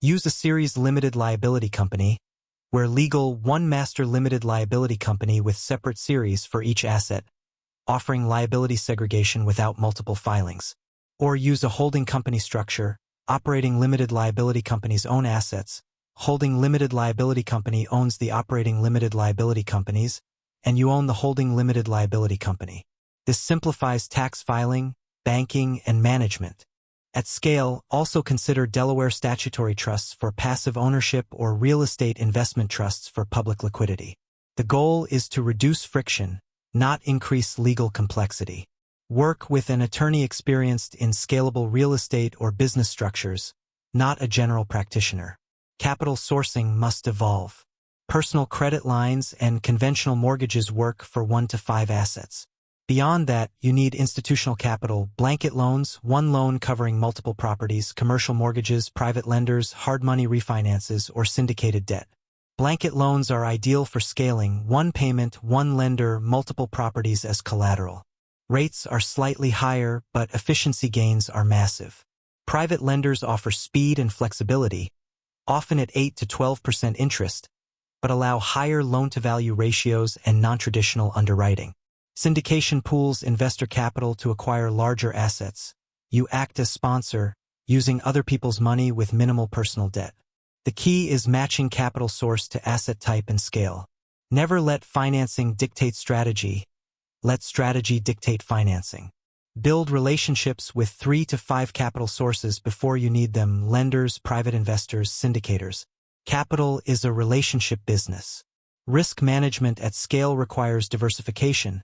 use a series limited liability company, where legal one master limited liability company with separate series for each asset, offering liability segregation without multiple filings. Or use a holding company structure, operating limited liability company's own assets, holding limited liability company owns the operating limited liability companies, and you own the holding limited liability company. This simplifies tax filing, banking, and management. At scale, also consider Delaware statutory trusts for passive ownership or real estate investment trusts for public liquidity. The goal is to reduce friction, not increase legal complexity. Work with an attorney experienced in scalable real estate or business structures, not a general practitioner. Capital sourcing must evolve. Personal credit lines and conventional mortgages work for 1 to 5 assets. Beyond that, you need institutional capital, blanket loans, one loan covering multiple properties, commercial mortgages, private lenders, hard money refinances, or syndicated debt. Blanket loans are ideal for scaling, one payment, one lender, multiple properties as collateral. Rates are slightly higher, but efficiency gains are massive. Private lenders offer speed and flexibility, often at 8 to 12% interest, but allow higher loan-to-value ratios and non-traditional underwriting. Syndication pools investor capital to acquire larger assets. You act as sponsor, using other people's money with minimal personal debt. The key is matching capital source to asset type and scale. Never let financing dictate strategy. Let strategy dictate financing. Build relationships with 3 to 5 capital sources before you need them: lenders, private investors, syndicators. Capital is a relationship business. Risk management at scale requires diversification,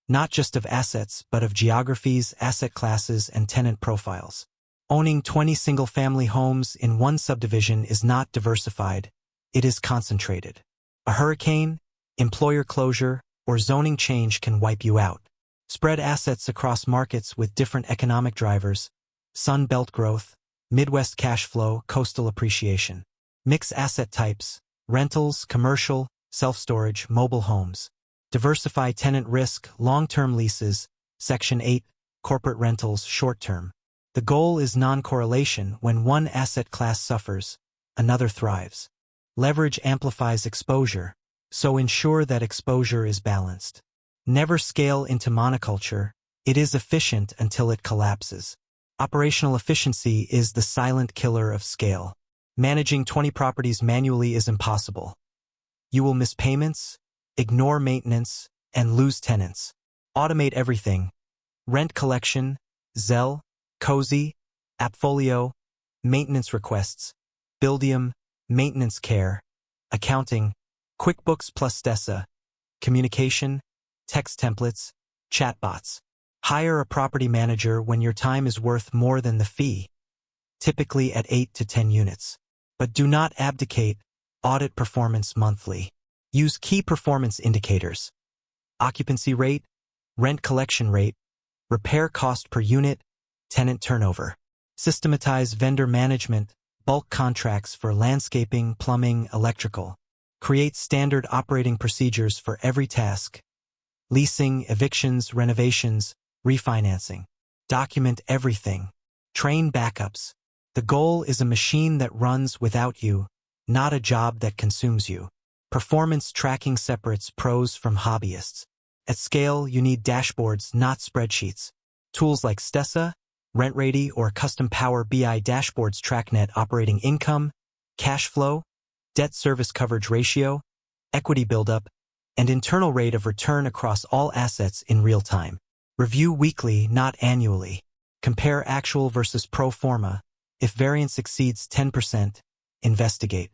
not just of assets but of geographies, asset classes, and tenant profiles. Owning 20 single-family homes in one subdivision is not diversified, it is concentrated. A hurricane, employer closure, or zoning change can wipe you out. Spread assets across markets with different economic drivers, Sun Belt growth, Midwest cash flow, coastal appreciation. Mix asset types, rentals, commercial, self-storage, mobile homes. Diversify tenant risk, long-term leases, Section 8, corporate rentals, short-term. The goal is non-correlation. When one asset class suffers, another thrives. Leverage amplifies exposure, so ensure that exposure is balanced. Never scale into monoculture, it is efficient until it collapses. Operational efficiency is the silent killer of scale. Managing 20 properties manually is impossible. You will miss payments, ignore maintenance, and lose tenants. Automate everything. Rent collection, Zelle, Cozy, Appfolio, maintenance requests, Buildium, maintenance care, accounting, QuickBooks plus Stessa, communication, text templates, chatbots. Hire a property manager when your time is worth more than the fee, typically at 8 to 10 units. But do not abdicate, audit performance monthly. Use key performance indicators: occupancy rate, rent collection rate, repair cost per unit, tenant turnover. Systematize vendor management, bulk contracts for landscaping, plumbing, electrical. Create standard operating procedures for every task: leasing, evictions, renovations, refinancing. Document everything. Train backups. The goal is a machine that runs without you, not a job that consumes you. Performance tracking separates pros from hobbyists. At scale, you need dashboards, not spreadsheets. Tools like Stessa, RentRady, or custom Power BI dashboards track net operating income, cash flow, debt service coverage ratio, equity buildup, and internal rate of return across all assets in real time. Review weekly, not annually. Compare actual versus pro forma. If variance exceeds 10%, investigate.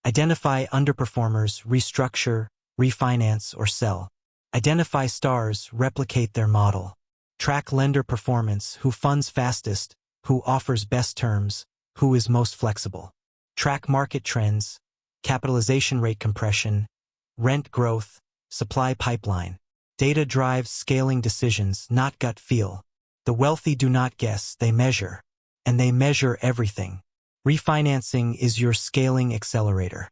Identify underperformers, restructure, refinance, or sell. Identify stars, replicate their model. Track lender performance: who funds fastest, who offers best terms, who is most flexible. Track market trends, capitalization rate compression, rent growth, supply pipeline. Data drives scaling decisions, not gut feel. The wealthy do not guess, they measure. And they measure everything. Refinancing is your scaling accelerator.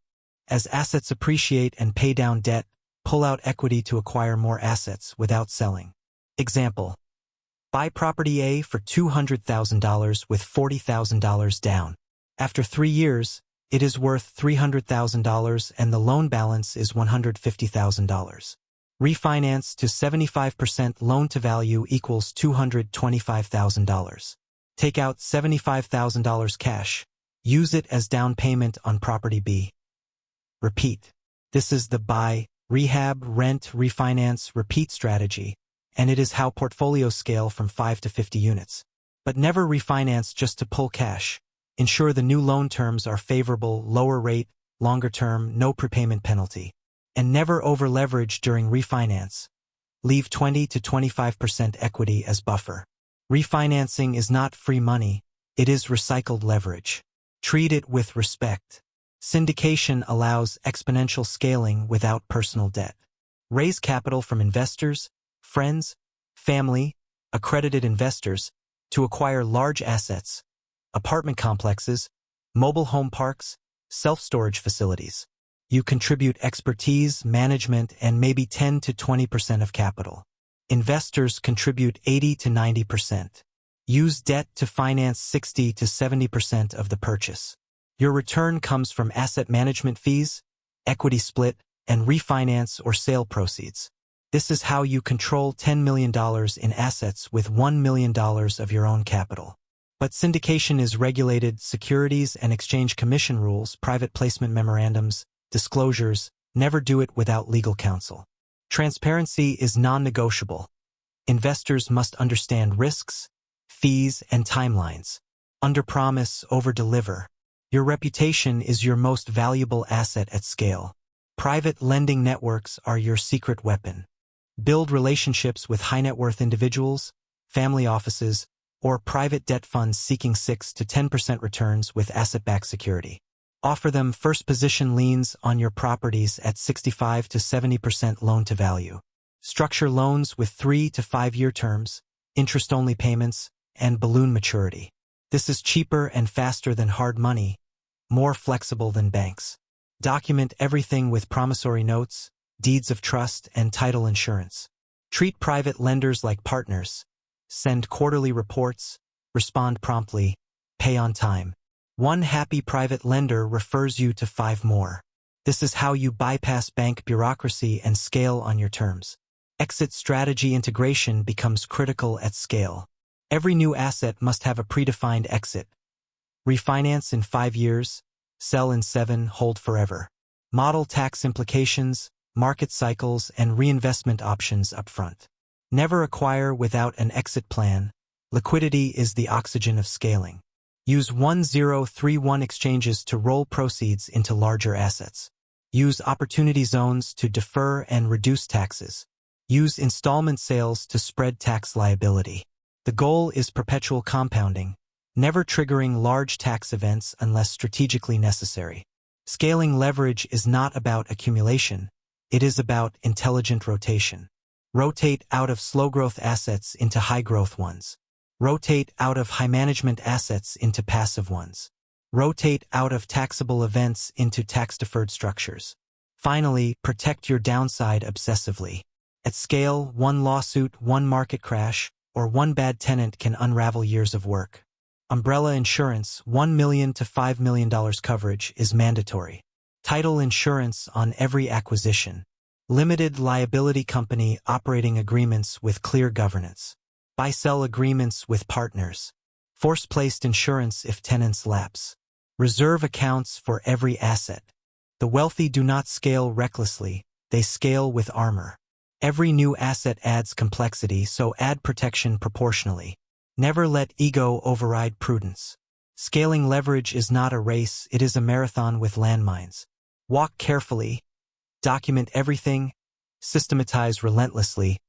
As assets appreciate and pay down debt, pull out equity to acquire more assets without selling. Example: buy property A for $200,000 with $40,000 down. After 3 years, it is worth $300,000 and the loan balance is $150,000. Refinance to 75% loan-to-value equals $225,000. Take out $75,000 cash. Use it as down payment on property B. Repeat. This is the buy, rehab, rent, refinance, repeat strategy, and it is how portfolios scale from 5 to 50 units. But never refinance just to pull cash. Ensure the new loan terms are favorable, lower rate, longer term, no prepayment penalty. And never over-leverage during refinance. Leave 20 to 25% equity as buffer. Refinancing is not free money, it is recycled leverage. Treat it with respect. Syndication allows exponential scaling without personal debt. Raise capital from investors, friends, family, accredited investors to acquire large assets, apartment complexes, mobile home parks, self-storage facilities. You contribute expertise, management, and maybe 10 to 20% of capital. Investors contribute 80 to 90%. Use debt to finance 60 to 70% of the purchase. Your return comes from asset management fees, equity split, and refinance or sale proceeds. This is how you control $10 million in assets with $1 million of your own capital. But syndication is regulated. Securities and Exchange Commission rules, private placement memorandums, disclosures. Never do it without legal counsel. Transparency is non-negotiable. Investors must understand risks, fees, and timelines. Under-promise, over-deliver. Your reputation is your most valuable asset at scale. Private lending networks are your secret weapon. Build relationships with high-net-worth individuals, family offices, or private debt funds seeking 6 to 10% returns with asset-backed security. Offer them first-position liens on your properties at 65 to 70% loan-to-value. Structure loans with 3 to 5-year terms, interest-only payments, and balloon maturity. This is cheaper and faster than hard money, more flexible than banks. Document everything with promissory notes, deeds of trust, and title insurance. Treat private lenders like partners. Send quarterly reports, respond promptly, pay on time. One happy private lender refers you to 5 more. This is how you bypass bank bureaucracy and scale on your terms. Exit strategy integration becomes critical at scale. Every new asset must have a predefined exit. Refinance in 5 years, sell in 7, hold forever. Model tax implications, market cycles, and reinvestment options upfront. Never acquire without an exit plan. Liquidity is the oxygen of scaling. Use 1031 exchanges to roll proceeds into larger assets. Use opportunity zones to defer and reduce taxes. Use installment sales to spread tax liability. The goal is perpetual compounding, never triggering large tax events unless strategically necessary. Scaling leverage is not about accumulation, it is about intelligent rotation. Rotate out of slow-growth assets into high-growth ones. Rotate out of high-management assets into passive ones. Rotate out of taxable events into tax-deferred structures. Finally, protect your downside obsessively. At scale, one lawsuit, one market crash, or one bad tenant can unravel years of work. Umbrella insurance, $1 million to $5 million coverage, is mandatory. Title insurance on every acquisition. Limited liability company operating agreements with clear governance. Buy-sell agreements with partners. Force-placed insurance if tenants lapse. Reserve accounts for every asset. The wealthy do not scale recklessly, they scale with armor. Every new asset adds complexity, so add protection proportionally. Never let ego override prudence. Scaling leverage is not a race, it is a marathon with landmines. Walk carefully, document everything, systematize relentlessly,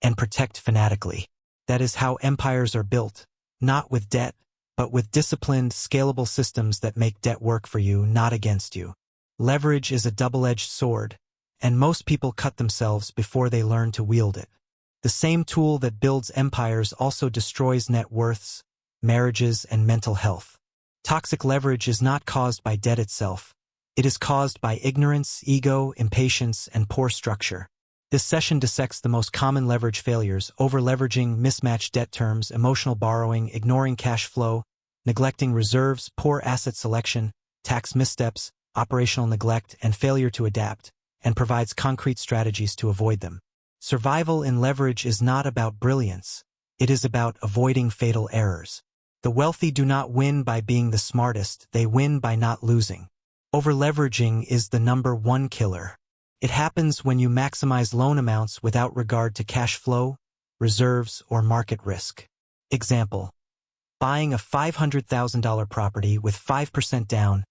and protect fanatically. That is how empires are built, not with debt, but with disciplined, scalable systems that make debt work for you, not against you. Leverage is a double-edged sword, and most people cut themselves before they learn to wield it. The same tool that builds empires also destroys net worths, marriages, and mental health. Toxic leverage is not caused by debt itself. It is caused by ignorance, ego, impatience, and poor structure. This session dissects the most common leverage failures: over-leveraging, mismatched debt terms, emotional borrowing, ignoring cash flow, neglecting reserves, poor asset selection, tax missteps, operational neglect, and failure to adapt, and provides concrete strategies to avoid them. Survival in leverage is not about brilliance. It is about avoiding fatal errors. The wealthy do not win by being the smartest, they win by not losing. Over-leveraging is the #1 killer. It happens when you maximize loan amounts without regard to cash flow, reserves, or market risk. Example: buying a $500,000 property with 5% down,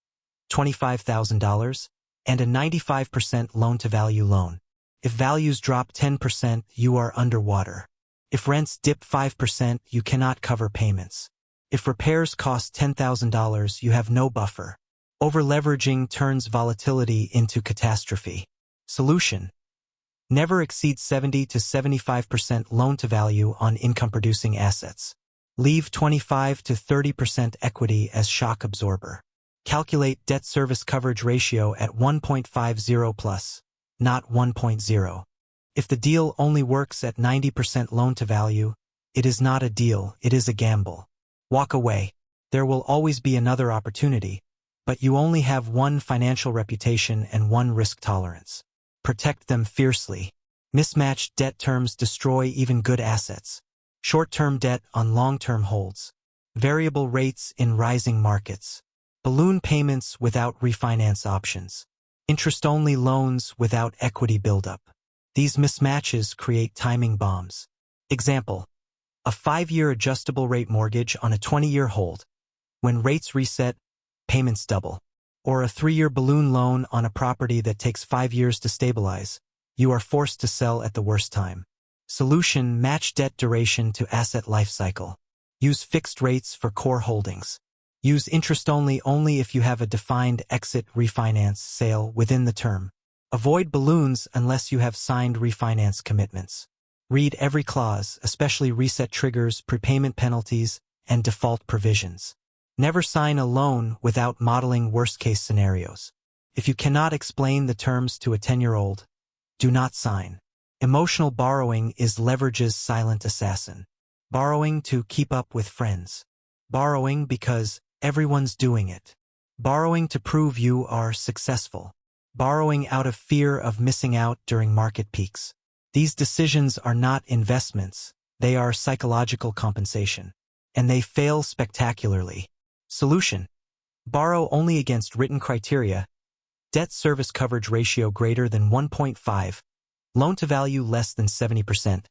$25,000, and a 95% loan-to-value loan. If values drop 10%, you are underwater. If rents dip 5%, you cannot cover payments. If repairs cost $10,000, you have no buffer. Over-leveraging turns volatility into catastrophe. Solution: never exceed 70 to 75% loan-to-value on income-producing assets. Leave 25 to 30% equity as shock absorber. Calculate debt service coverage ratio at 1.50 plus, not 1.0. If the deal only works at 90% loan-to-value, it is not a deal, it is a gamble. Walk away. There will always be another opportunity, but you only have one financial reputation and one risk tolerance. Protect them fiercely. Mismatched debt terms destroy even good assets. Short-term debt on long-term holds. Variable rates in rising markets. Balloon payments without refinance options. Interest-only loans without equity buildup. These mismatches create timing bombs. Example: a 5-year adjustable rate mortgage on a 20-year hold. When rates reset, payments double. or a 3-year balloon loan on a property that takes 5 years to stabilize, you are forced to sell at the worst time. Solution: match debt duration to asset life cycle. Use fixed rates for core holdings. Use interest only if you have a defined exit, refinance, sale within the term. Avoid balloons unless you have signed refinance commitments. Read every clause, especially reset triggers, prepayment penalties, and default provisions. Never sign a loan without modeling worst-case scenarios. If you cannot explain the terms to a 10-year-old, do not sign. Emotional borrowing is leverage's silent assassin. Borrowing to keep up with friends. Borrowing because everyone's doing it. Borrowing to prove you are successful. Borrowing out of fear of missing out during market peaks. These decisions are not investments, they are psychological compensation. And they fail spectacularly. Solution: borrow only against written criteria. Debt service coverage ratio greater than 1.5. Loan-to-value less than 70%.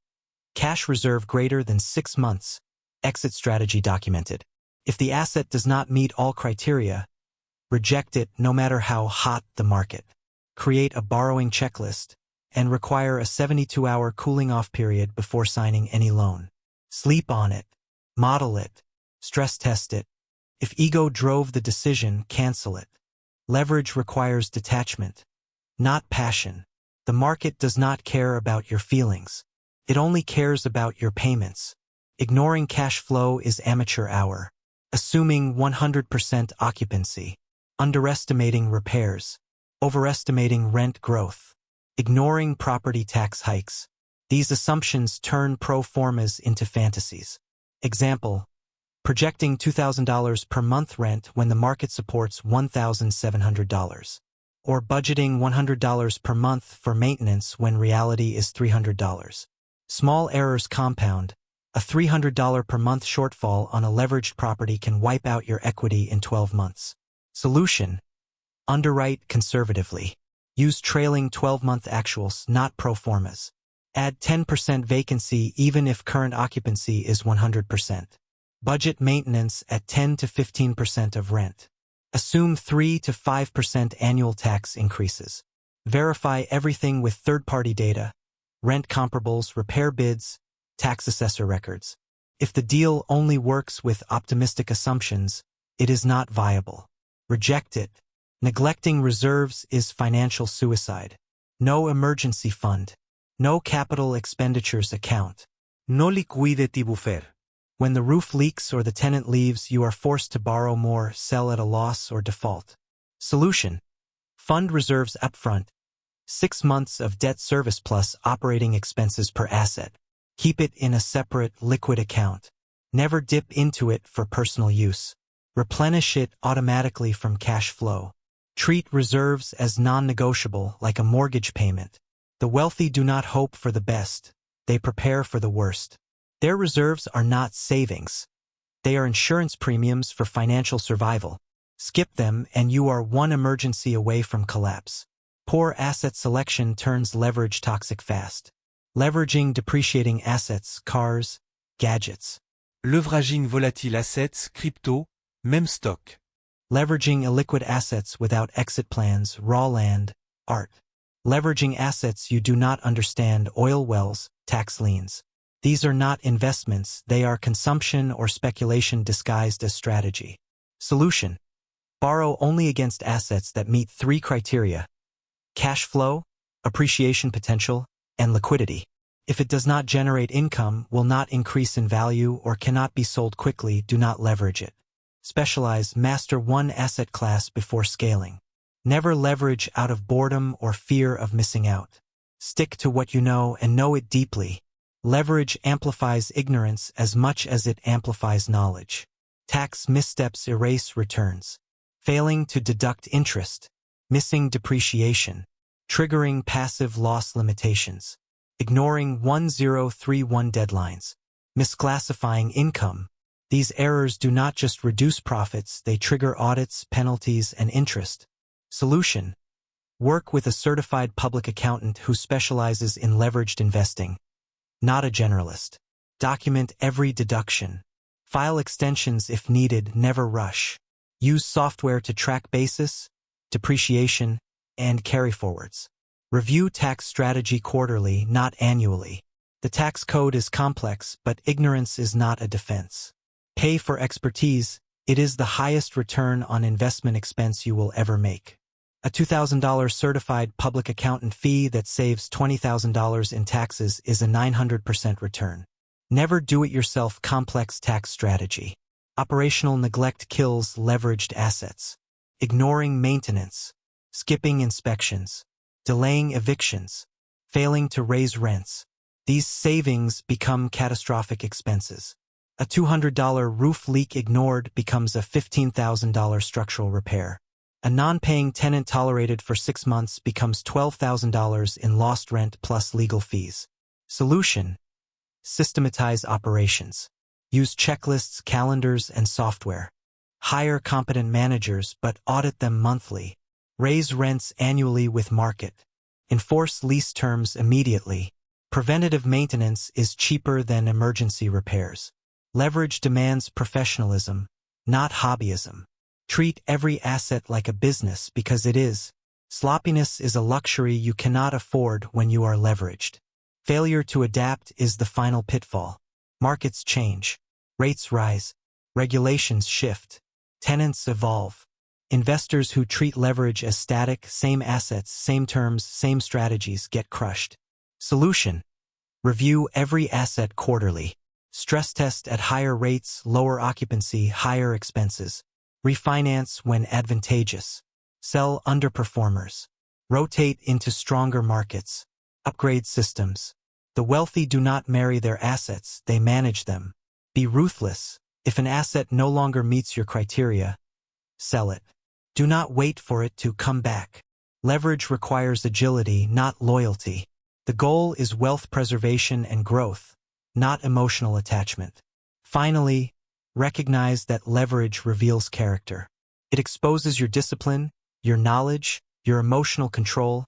Cash reserve greater than 6 months. Exit strategy documented. If the asset does not meet all criteria, reject it no matter how hot the market. Create a borrowing checklist and require a 72-hour cooling-off period before signing any loan. Sleep on it. Model it. Stress test it. If ego drove the decision, cancel it. Leverage requires detachment, not passion. The market does not care about your feelings. It only cares about your payments. Ignoring cash flow is amateur hour. Assuming 100% occupancy. Underestimating repairs. Overestimating rent growth. Ignoring property tax hikes. These assumptions turn pro formas into fantasies. Example: projecting $2,000 per month rent when the market supports $1,700. Or budgeting $100 per month for maintenance when reality is $300. Small errors compound. A $300 per month shortfall on a leveraged property can wipe out your equity in 12 months. Solution: underwrite conservatively. Use trailing 12-month actuals, not pro formas. Add 10% vacancy even if current occupancy is 100%. Budget maintenance at 10 to 15% of rent. Assume 3 to 5% annual tax increases. Verify everything with third-party data, rent comparables, repair bids, tax assessor records. If the deal only works with optimistic assumptions, it is not viable. Reject it. Neglecting reserves is financial suicide. No emergency fund. No capital expenditures account. No liquidity buffer. When the roof leaks or the tenant leaves, you are forced to borrow more, sell at a loss, or default. Solution: fund reserves upfront. 6 months of debt service plus operating expenses per asset. Keep it in a separate liquid account. Never dip into it for personal use. Replenish it automatically from cash flow. Treat reserves as non-negotiable, like a mortgage payment. The wealthy do not hope for the best. They prepare for the worst. Their reserves are not savings. They are insurance premiums for financial survival. Skip them and you are one emergency away from collapse. Poor asset selection turns leverage toxic fast. Leveraging depreciating assets, cars, gadgets. Leveraging volatile assets, crypto, même stock. Leveraging illiquid assets without exit plans, raw land, art. Leveraging assets you do not understand, oil wells, tax liens. These are not investments, they are consumption or speculation disguised as strategy. Solution: borrow only against assets that meet 3 criteria: cash flow, appreciation potential, and liquidity. If it does not generate income, will not increase in value, or cannot be sold quickly, do not leverage it. Specialize, master one asset class before scaling. Never leverage out of boredom or fear of missing out. Stick to what you know and know it deeply. Leverage amplifies ignorance as much as it amplifies knowledge. Tax missteps erase returns. Failing to deduct interest. Missing depreciation. Triggering passive loss limitations. Ignoring 1031 deadlines. Misclassifying income. These errors do not just reduce profits, they trigger audits, penalties, and interest. Solution: work with a certified public accountant who specializes in leveraged investing. Not a generalist. Document every deduction. File extensions if needed, never rush. Use software to track basis, depreciation, and carryforwards. Review tax strategy quarterly, not annually. The tax code is complex, but ignorance is not a defense. Pay for expertise. It is the highest return on investment expense you will ever make. A $2,000 certified public accountant fee that saves $20,000 in taxes is a 900% return. Never do-it-yourself complex tax strategy. Operational neglect kills leveraged assets. Ignoring maintenance, skipping inspections, delaying evictions, failing to raise rents. These savings become catastrophic expenses. A $200 roof leak ignored becomes a $15,000 structural repair. A non-paying tenant tolerated for 6 months becomes $12,000 in lost rent plus legal fees. Solution: systematize operations. Use checklists, calendars, and software. Hire competent managers, but audit them monthly. Raise rents annually with market. Enforce lease terms immediately. Preventative maintenance is cheaper than emergency repairs. Leverage demands professionalism, not hobbyism. Treat every asset like a business because it is. Sloppiness is a luxury you cannot afford when you are leveraged. Failure to adapt is the final pitfall. Markets change. Rates rise. Regulations shift. Tenants evolve. Investors who treat leverage as static, same assets, same terms, same strategies, get crushed. Solution: review every asset quarterly. Stress test at higher rates, lower occupancy, higher expenses. Refinance when advantageous. Sell underperformers. Rotate into stronger markets. Upgrade systems. The wealthy do not marry their assets, they manage them. Be ruthless. If an asset no longer meets your criteria, sell it. Do not wait for it to come back. Leverage requires agility, not loyalty. The goal is wealth preservation and growth, not emotional attachment. Finally, recognize that leverage reveals character. It exposes your discipline, your knowledge, your emotional control,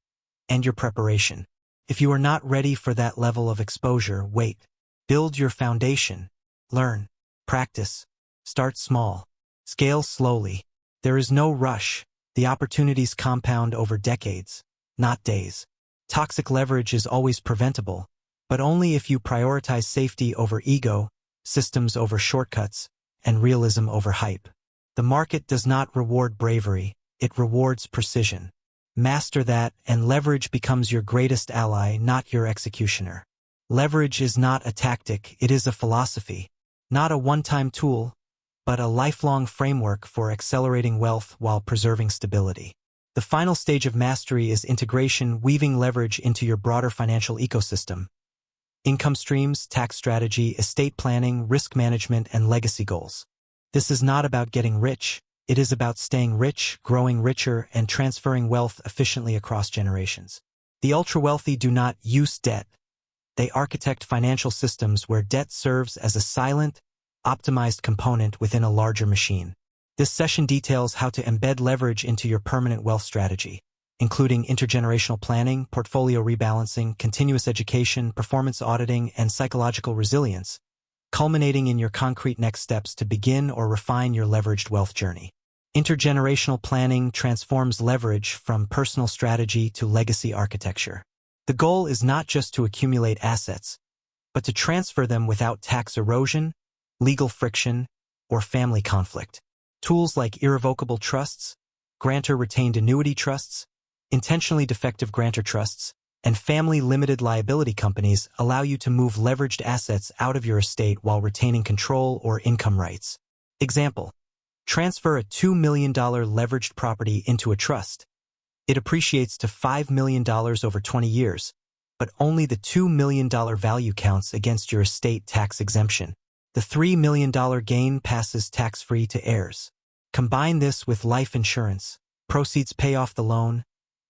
and your preparation. If you are not ready for that level of exposure, wait. Build your foundation. Learn. Practice. Start small. Scale slowly. There is no rush. The opportunities compound over decades, not days. Toxic leverage is always preventable, but only if you prioritize safety over ego, systems over shortcuts, and realism over hype. The market does not reward bravery, it rewards precision. Master that, and leverage becomes your greatest ally, not your executioner. Leverage is not a tactic, it is a philosophy. Not a one-time tool, but a lifelong framework for accelerating wealth while preserving stability. The final stage of mastery is integration, weaving leverage into your broader financial ecosystem. Income streams, tax strategy, estate planning, risk management, and legacy goals. This is not about getting rich. It is about staying rich, growing richer, and transferring wealth efficiently across generations. The ultra-wealthy do not use debt. They architect financial systems where debt serves as a silent, optimized component within a larger machine. This session details how to embed leverage into your permanent wealth strategy, including intergenerational planning, portfolio rebalancing, continuous education, performance auditing, and psychological resilience, culminating in your concrete next steps to begin or refine your leveraged wealth journey. Intergenerational planning transforms leverage from personal strategy to legacy architecture. The goal is not just to accumulate assets, but to transfer them without tax erosion, legal friction, or family conflict. Tools like irrevocable trusts, grantor-retained annuity trusts, intentionally defective grantor trusts, and family-limited liability companies allow you to move leveraged assets out of your estate while retaining control or income rights. Example: transfer a $2 million leveraged property into a trust. It appreciates to $5 million over 20 years, but only the $2 million value counts against your estate tax exemption. The $3 million gain passes tax-free to heirs. Combine this with life insurance. Proceeds pay off the loan.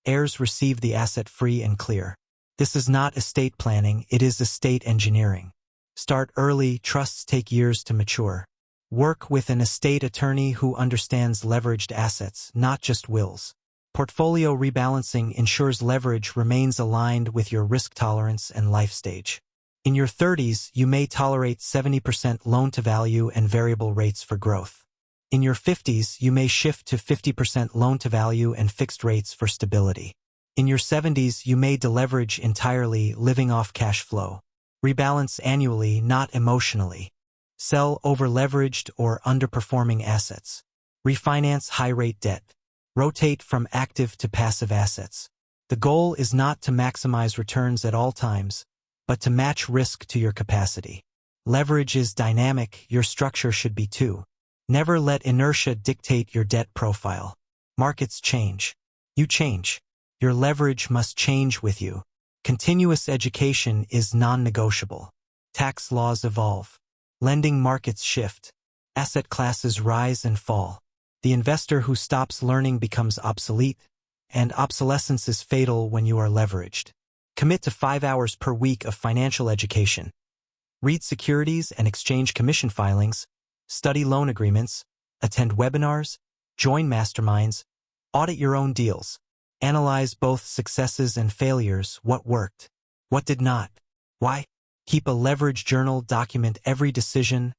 Heirs receive the asset free and clear. This is not estate planning, it is estate engineering. Start early, trusts take years to mature. Work with an estate attorney who understands leveraged assets, not just wills. Portfolio rebalancing ensures leverage remains aligned with your risk tolerance and life stage. In your 30s, you may tolerate 70% loan-to-value and variable rates for growth. In your 50s, you may shift to 50% loan-to-value and fixed rates for stability. In your 70s, you may deleverage entirely, living off cash flow. Rebalance annually, not emotionally. Sell over-leveraged or underperforming assets. Refinance high-rate debt. Rotate from active to passive assets. The goal is not to maximize returns at all times, but to match risk to your capacity. Leverage is dynamic, your structure should be too. Never let inertia dictate your debt profile. Markets change. You change. Your leverage must change with you. Continuous education is non-negotiable. Tax laws evolve. Lending markets shift. Asset classes rise and fall. The investor who stops learning becomes obsolete, and obsolescence is fatal when you are leveraged. Commit to 5 hours per week of financial education. Read securities and exchange commission filings, study loan agreements, attend webinars, join masterminds, audit your own deals. Analyze both successes and failures, what worked, what did not, why. Keep a leverage journal, document every decision,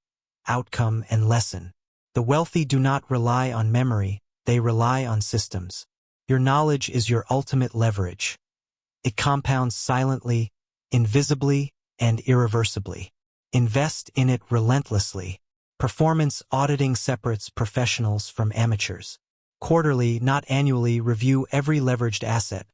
outcome, and lesson. The wealthy do not rely on memory, they rely on systems. Your knowledge is your ultimate leverage. It compounds silently, invisibly, and irreversibly. Invest in it relentlessly. Performance auditing separates professionals from amateurs. Quarterly, not annually, review every leveraged asset.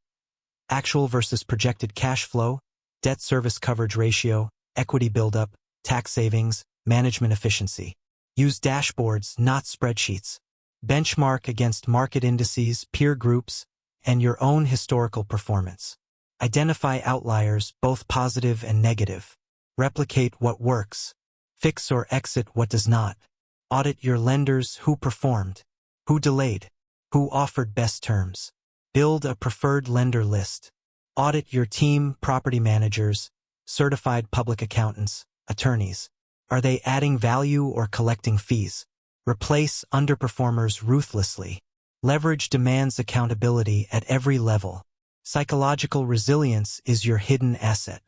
Actual versus projected cash flow, debt service coverage ratio, equity buildup, tax savings, management efficiency. Use dashboards, not spreadsheets. Benchmark against market indices, peer groups, and your own historical performance. Identify outliers, both positive and negative. Replicate what works. Fix or exit what does not. Audit your lenders, who performed, who delayed, who offered best terms. Build a preferred lender list. Audit your team, property managers, certified public accountants, attorneys. Are they adding value or collecting fees? Replace underperformers ruthlessly. Leverage demands accountability at every level. Psychological resilience is your hidden asset.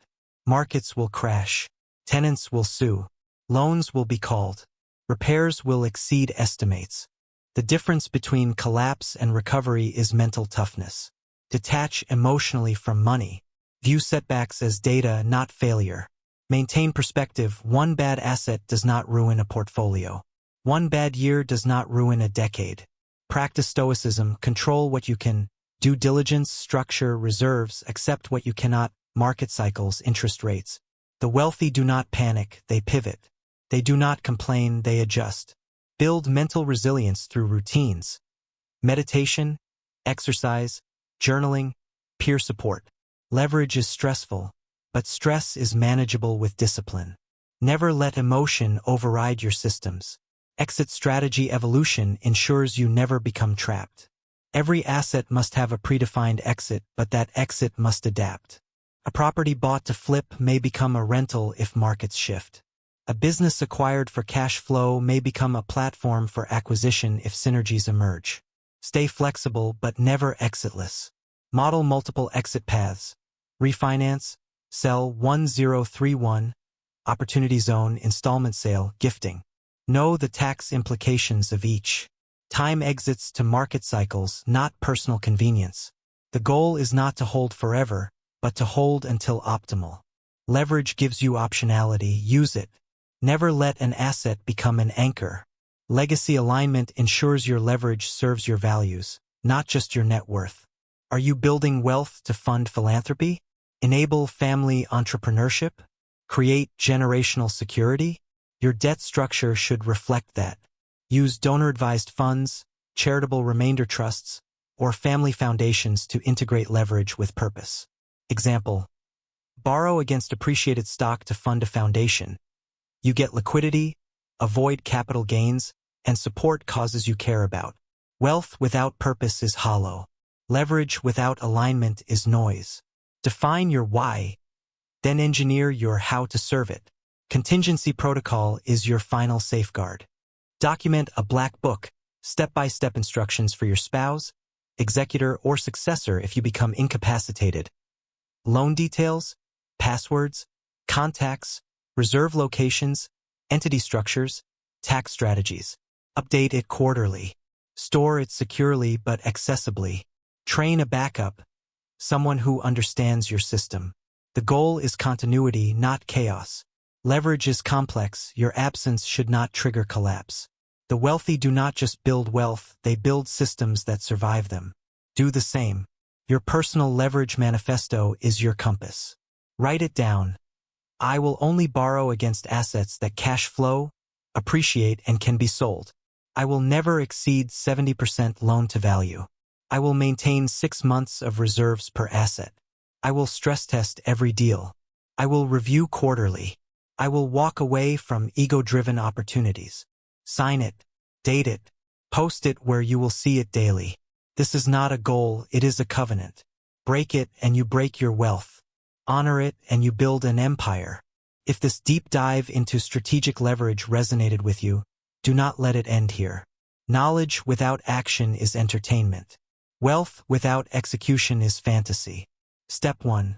Markets will crash. Tenants will sue. Loans will be called. Repairs will exceed estimates. The difference between collapse and recovery is mental toughness. Detach emotionally from money. View setbacks as data, not failure. Maintain perspective. One bad asset does not ruin a portfolio. One bad year does not ruin a decade. Practice stoicism. Control what you can. Due diligence, structure, reserves. Accept what you cannot. Market cycles, interest rates. The wealthy do not panic, they pivot. They do not complain, they adjust. Build mental resilience through routines. Meditation, exercise, journaling, peer support. Leverage is stressful, but stress is manageable with discipline. Never let emotion override your systems. Exit strategy evolution ensures you never become trapped. Every asset must have a predefined exit, but that exit must adapt. A property bought to flip may become a rental if markets shift. A business acquired for cash flow may become a platform for acquisition if synergies emerge. Stay flexible but never exitless. Model multiple exit paths. Refinance, sell 1031, opportunity zone, installment sale, gifting. Know the tax implications of each. Time exits to market cycles, not personal convenience. The goal is not to hold forever, but to hold until optimal. Leverage gives you optionality, use it. Never let an asset become an anchor. Legacy alignment ensures your leverage serves your values, not just your net worth. Are you building wealth to fund philanthropy? Enable family entrepreneurship? Create generational security? Your debt structure should reflect that. Use donor-advised funds, charitable remainder trusts, or family foundations to integrate leverage with purpose. Example: borrow against appreciated stock to fund a foundation. You get liquidity, avoid capital gains, and support causes you care about. Wealth without purpose is hollow. Leverage without alignment is noise. Define your why, then engineer your how to serve it. Contingency protocol is your final safeguard. Document a black book, step-by-step instructions for your spouse, executor, or successor if you become incapacitated. Loan details, passwords, contacts, reserve locations, entity structures, tax strategies. Update it quarterly. Store it securely but accessibly. Train a backup, someone who understands your system. The goal is continuity, not chaos. Leverage is complex. Your absence should not trigger collapse. The wealthy do not just build wealth, they build systems that survive them. Do the same. Your personal leverage manifesto is your compass. Write it down. I will only borrow against assets that cash flow, appreciate, and can be sold. I will never exceed 70% loan to value. I will maintain 6 months of reserves per asset. I will stress test every deal. I will review quarterly. I will walk away from ego-driven opportunities. Sign it, date it, post it where you will see it daily. This is not a goal, it is a covenant. Break it and you break your wealth. Honor it and you build an empire. If this deep dive into strategic leverage resonated with you, do not let it end here. Knowledge without action is entertainment. Wealth without execution is fantasy. Step 1.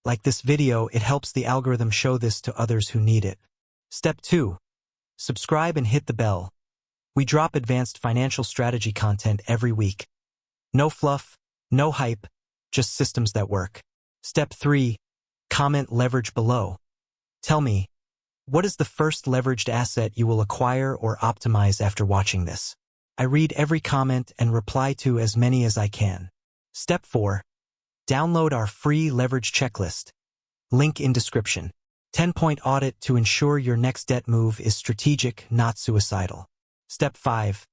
Like this video, it helps the algorithm show this to others who need it. Step 2. Subscribe and hit the bell. We drop advanced financial strategy content every week. No fluff, no hype, just systems that work. Step 3. Comment leverage below. Tell me, what is the first leveraged asset you will acquire or optimize after watching this? I read every comment and reply to as many as I can. Step 4. Download our free leverage checklist. Link in description. 10-point audit to ensure your next debt move is strategic, not suicidal. Step 5.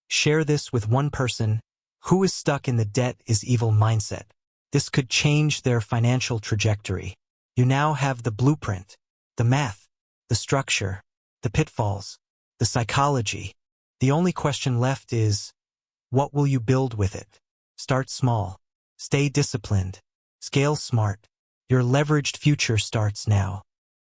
Share this with one person who is stuck in the debt is evil mindset. This could change their financial trajectory. You now have the blueprint, the math, the structure, the pitfalls, the psychology. The only question left is, what will you build with it? Start small. Stay disciplined. Scale smart. Your leveraged future starts now.